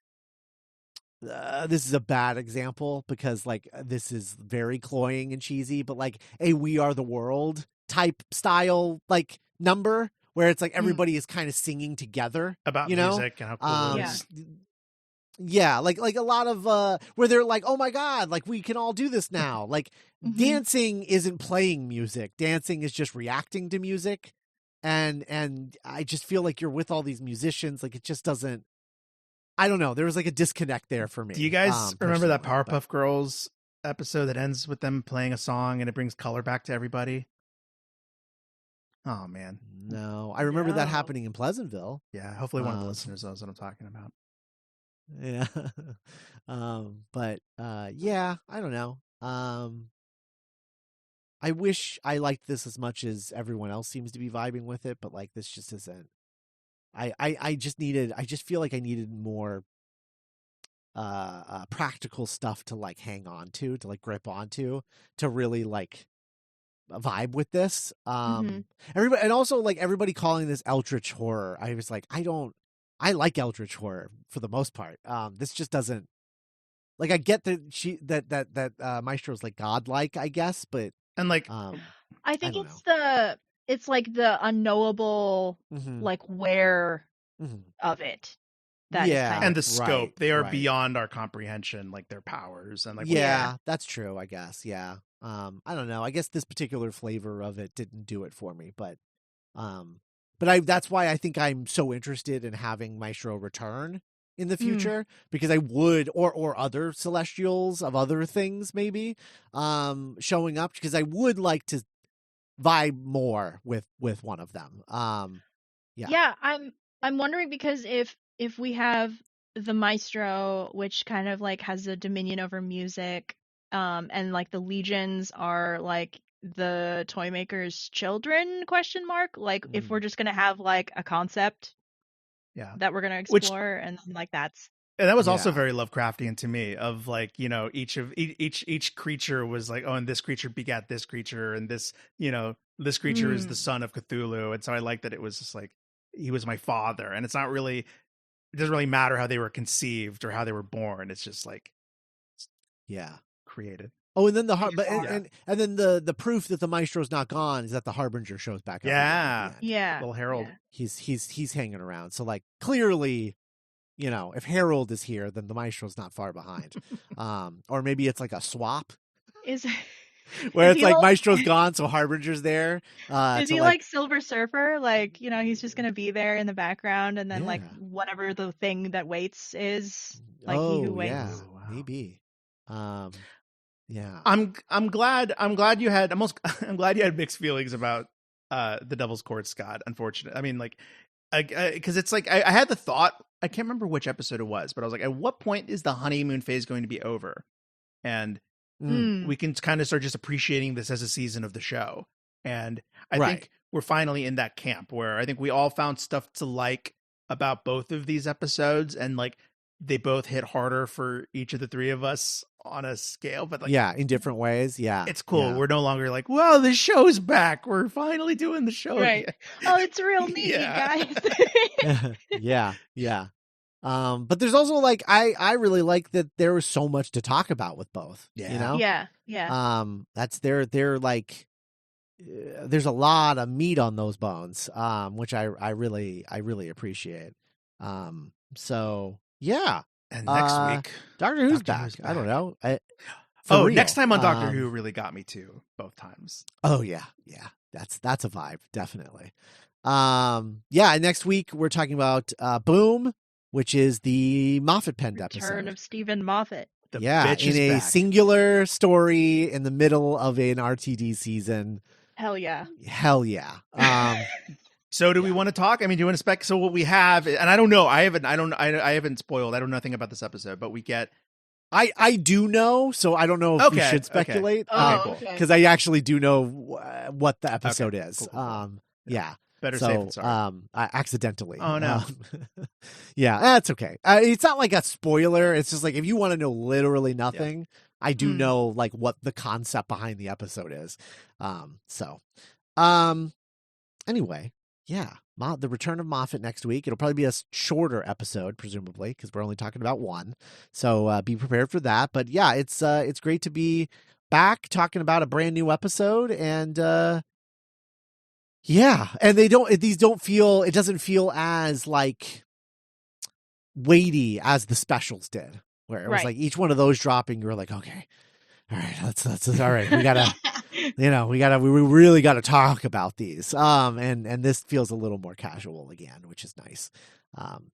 This is a bad example because like this is very cloying and cheesy, but like a We Are the World type style like number where it's like everybody is kind of singing together about you know? music and how cool it Yeah. is. Yeah, like a lot of where they're like, oh my god, like we can all do this now. Like dancing isn't playing music. Dancing is just reacting to music. And I just feel like you're with all these musicians. Like it just doesn't. I don't know. There was like a disconnect there for me. Do you guys remember that personally, Powerpuff Girls episode that ends with them playing a song and it brings color back to everybody? Oh man, No, I remember that No. happening in Pleasantville. yeah. Hopefully, one of the listeners knows what I'm talking about. Yeah. But yeah, I don't know. I wish I liked this as much as everyone else seems to be vibing with it, but like this just isn't. I just feel like I needed more practical stuff to like hang on to like grip onto to really like vibe with this. Everybody, and also like everybody calling this eldritch horror. I was like, I like eldritch horror for the most part. This just doesn't, like, I get that Maestro's like godlike, I guess, but And like, I think don't it's like the unknowable Mhm. like where Mhm. of it that is Yeah. kind and of the scope, right, they are right. beyond our comprehension, like their powers and like Yeah, that's true, I guess. Yeah. I don't know. I guess this particular flavor of it didn't do it for me, but that's why I think I'm so interested in having Maestro return in the future, because I would, or other celestials of other things maybe showing up, because I would like to vibe more with one of them. Yeah, I'm wondering because if we have the Maestro, which kind of like has a dominion over music, and like the legions are like the toy maker's children, question mark, like if we're just gonna have like a concept yeah. that we're gonna Which- explore, and then like that's And that was also Yeah. very Lovecraftian to me, of like, you know, each creature was like, oh, and this creature begat this creature, and this, you know, this creature is the son of Cthulhu. And so I like that it was just like, he was my father. And it's not really, it doesn't really matter how they were conceived or how they were born. It's just like Yeah. created. Oh, and then Yeah. and then the proof that the Maestro's not gone is that the Harbinger shows back up. again Yeah. at the end. yeah. Little Harold. yeah. He's hanging around. So like clearly, you know, if Harold is here, then the Maestro's not far behind. Or maybe it's like a swap Is where Is it's he like like- Maestro's gone, so Harbinger's there. is to he like Silver Surfer? Like, you know, he's just gonna be there in the background, and then like Yeah. whatever the thing that waits is, like he who waits. Yeah, Ooh, wow. maybe. Yeah. I'm glad you had I'm glad you had mixed feelings about the Devil's Chord, Scott. Unfortunately, I mean, like, because it's like I had the thought, I can't remember which episode it was, but I was like, at what point is the honeymoon phase going to be over, and we can kind of start just appreciating this as a season of the show. And I Right. think we're finally in that camp where I think we all found stuff to like about both of these episodes, and like they both hit harder for each of the three of us on a scale, but like, yeah, in different ways. Yeah. it's cool. Yeah. We're no longer like, well, the show's back. We're finally doing the show Right. again. Oh, it's real neat, Yeah. guys. yeah. But there's also like I really like that there was so much to talk about with both. You Yeah. know? yeah. That's they're like there's a lot of meat on those bones, which I really appreciate. So yeah. And next Uh, week, Doctor Who's Doctor back. Who's I don't back. know. oh, real. next time on Doctor Who really got me too, both times. Oh yeah. That's a vibe, definitely. Yeah, next week we're talking about Boom, which is the Moffat penned Return episode. of Stephen Moffat. The Yeah, bitch is in a back. singular story in the middle of an RTD season. Hell yeah. Hell yeah. So do we want to talk? I mean, do you want to spec? So what we have, and I don't know, I haven't spoiled. I don't know nothing about this episode, but we get. I do know, so I don't know if we Okay, should speculate. Oh, cool. okay. Because I actually do know what the episode Okay, is. cool. Yeah. Better So, safe than sorry. I accidentally. Oh, no. Yeah, that's okay. It's not like a spoiler. It's just like if you want to know literally nothing, I do know like what the concept behind the episode is. Anyway, yeah, the return of Moffat next week. It'll probably be a shorter episode, presumably, because we're only talking about one. So be prepared for that. But yeah, it's great to be back talking about a brand new episode, and Yeah, and these don't feel, it doesn't feel as like weighty as the specials did, where it was like each one of those dropping, you were like, okay, all right, that's all right. We gotta, we really gotta talk about these. And this feels a little more casual again, which is nice.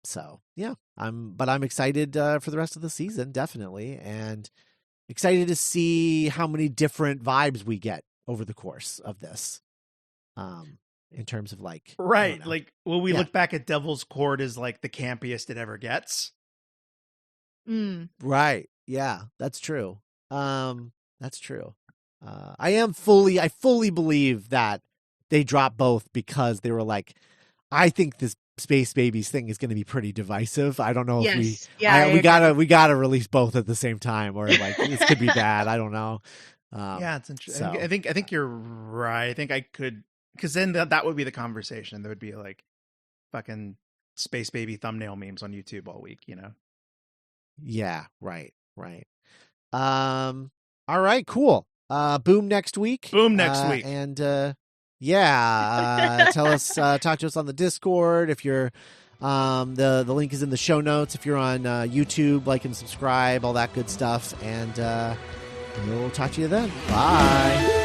So yeah, I'm excited for the rest of the season, definitely, and excited to see how many different vibes we get over the course of this. In terms of like, right, like when we look back at Devil's Chord as like the campiest it ever gets. Right. Yeah, that's true. That's true. I fully believe that they dropped both because they were like, I think this Space Babies thing is going to be pretty divisive. I don't know if we gotta release both at the same time, or like this could be bad. I don't know. Yeah, it's interesting. So. I think you're right. I think I could, because then that would be the conversation. There would be like fucking Space Baby thumbnail memes on YouTube all week, Yeah, right. All right, cool. Boom next week. And talk to us on the Discord. If you're the link is in the show notes. If you're on YouTube, like and subscribe, all that good stuff. And we'll talk to you then. Bye.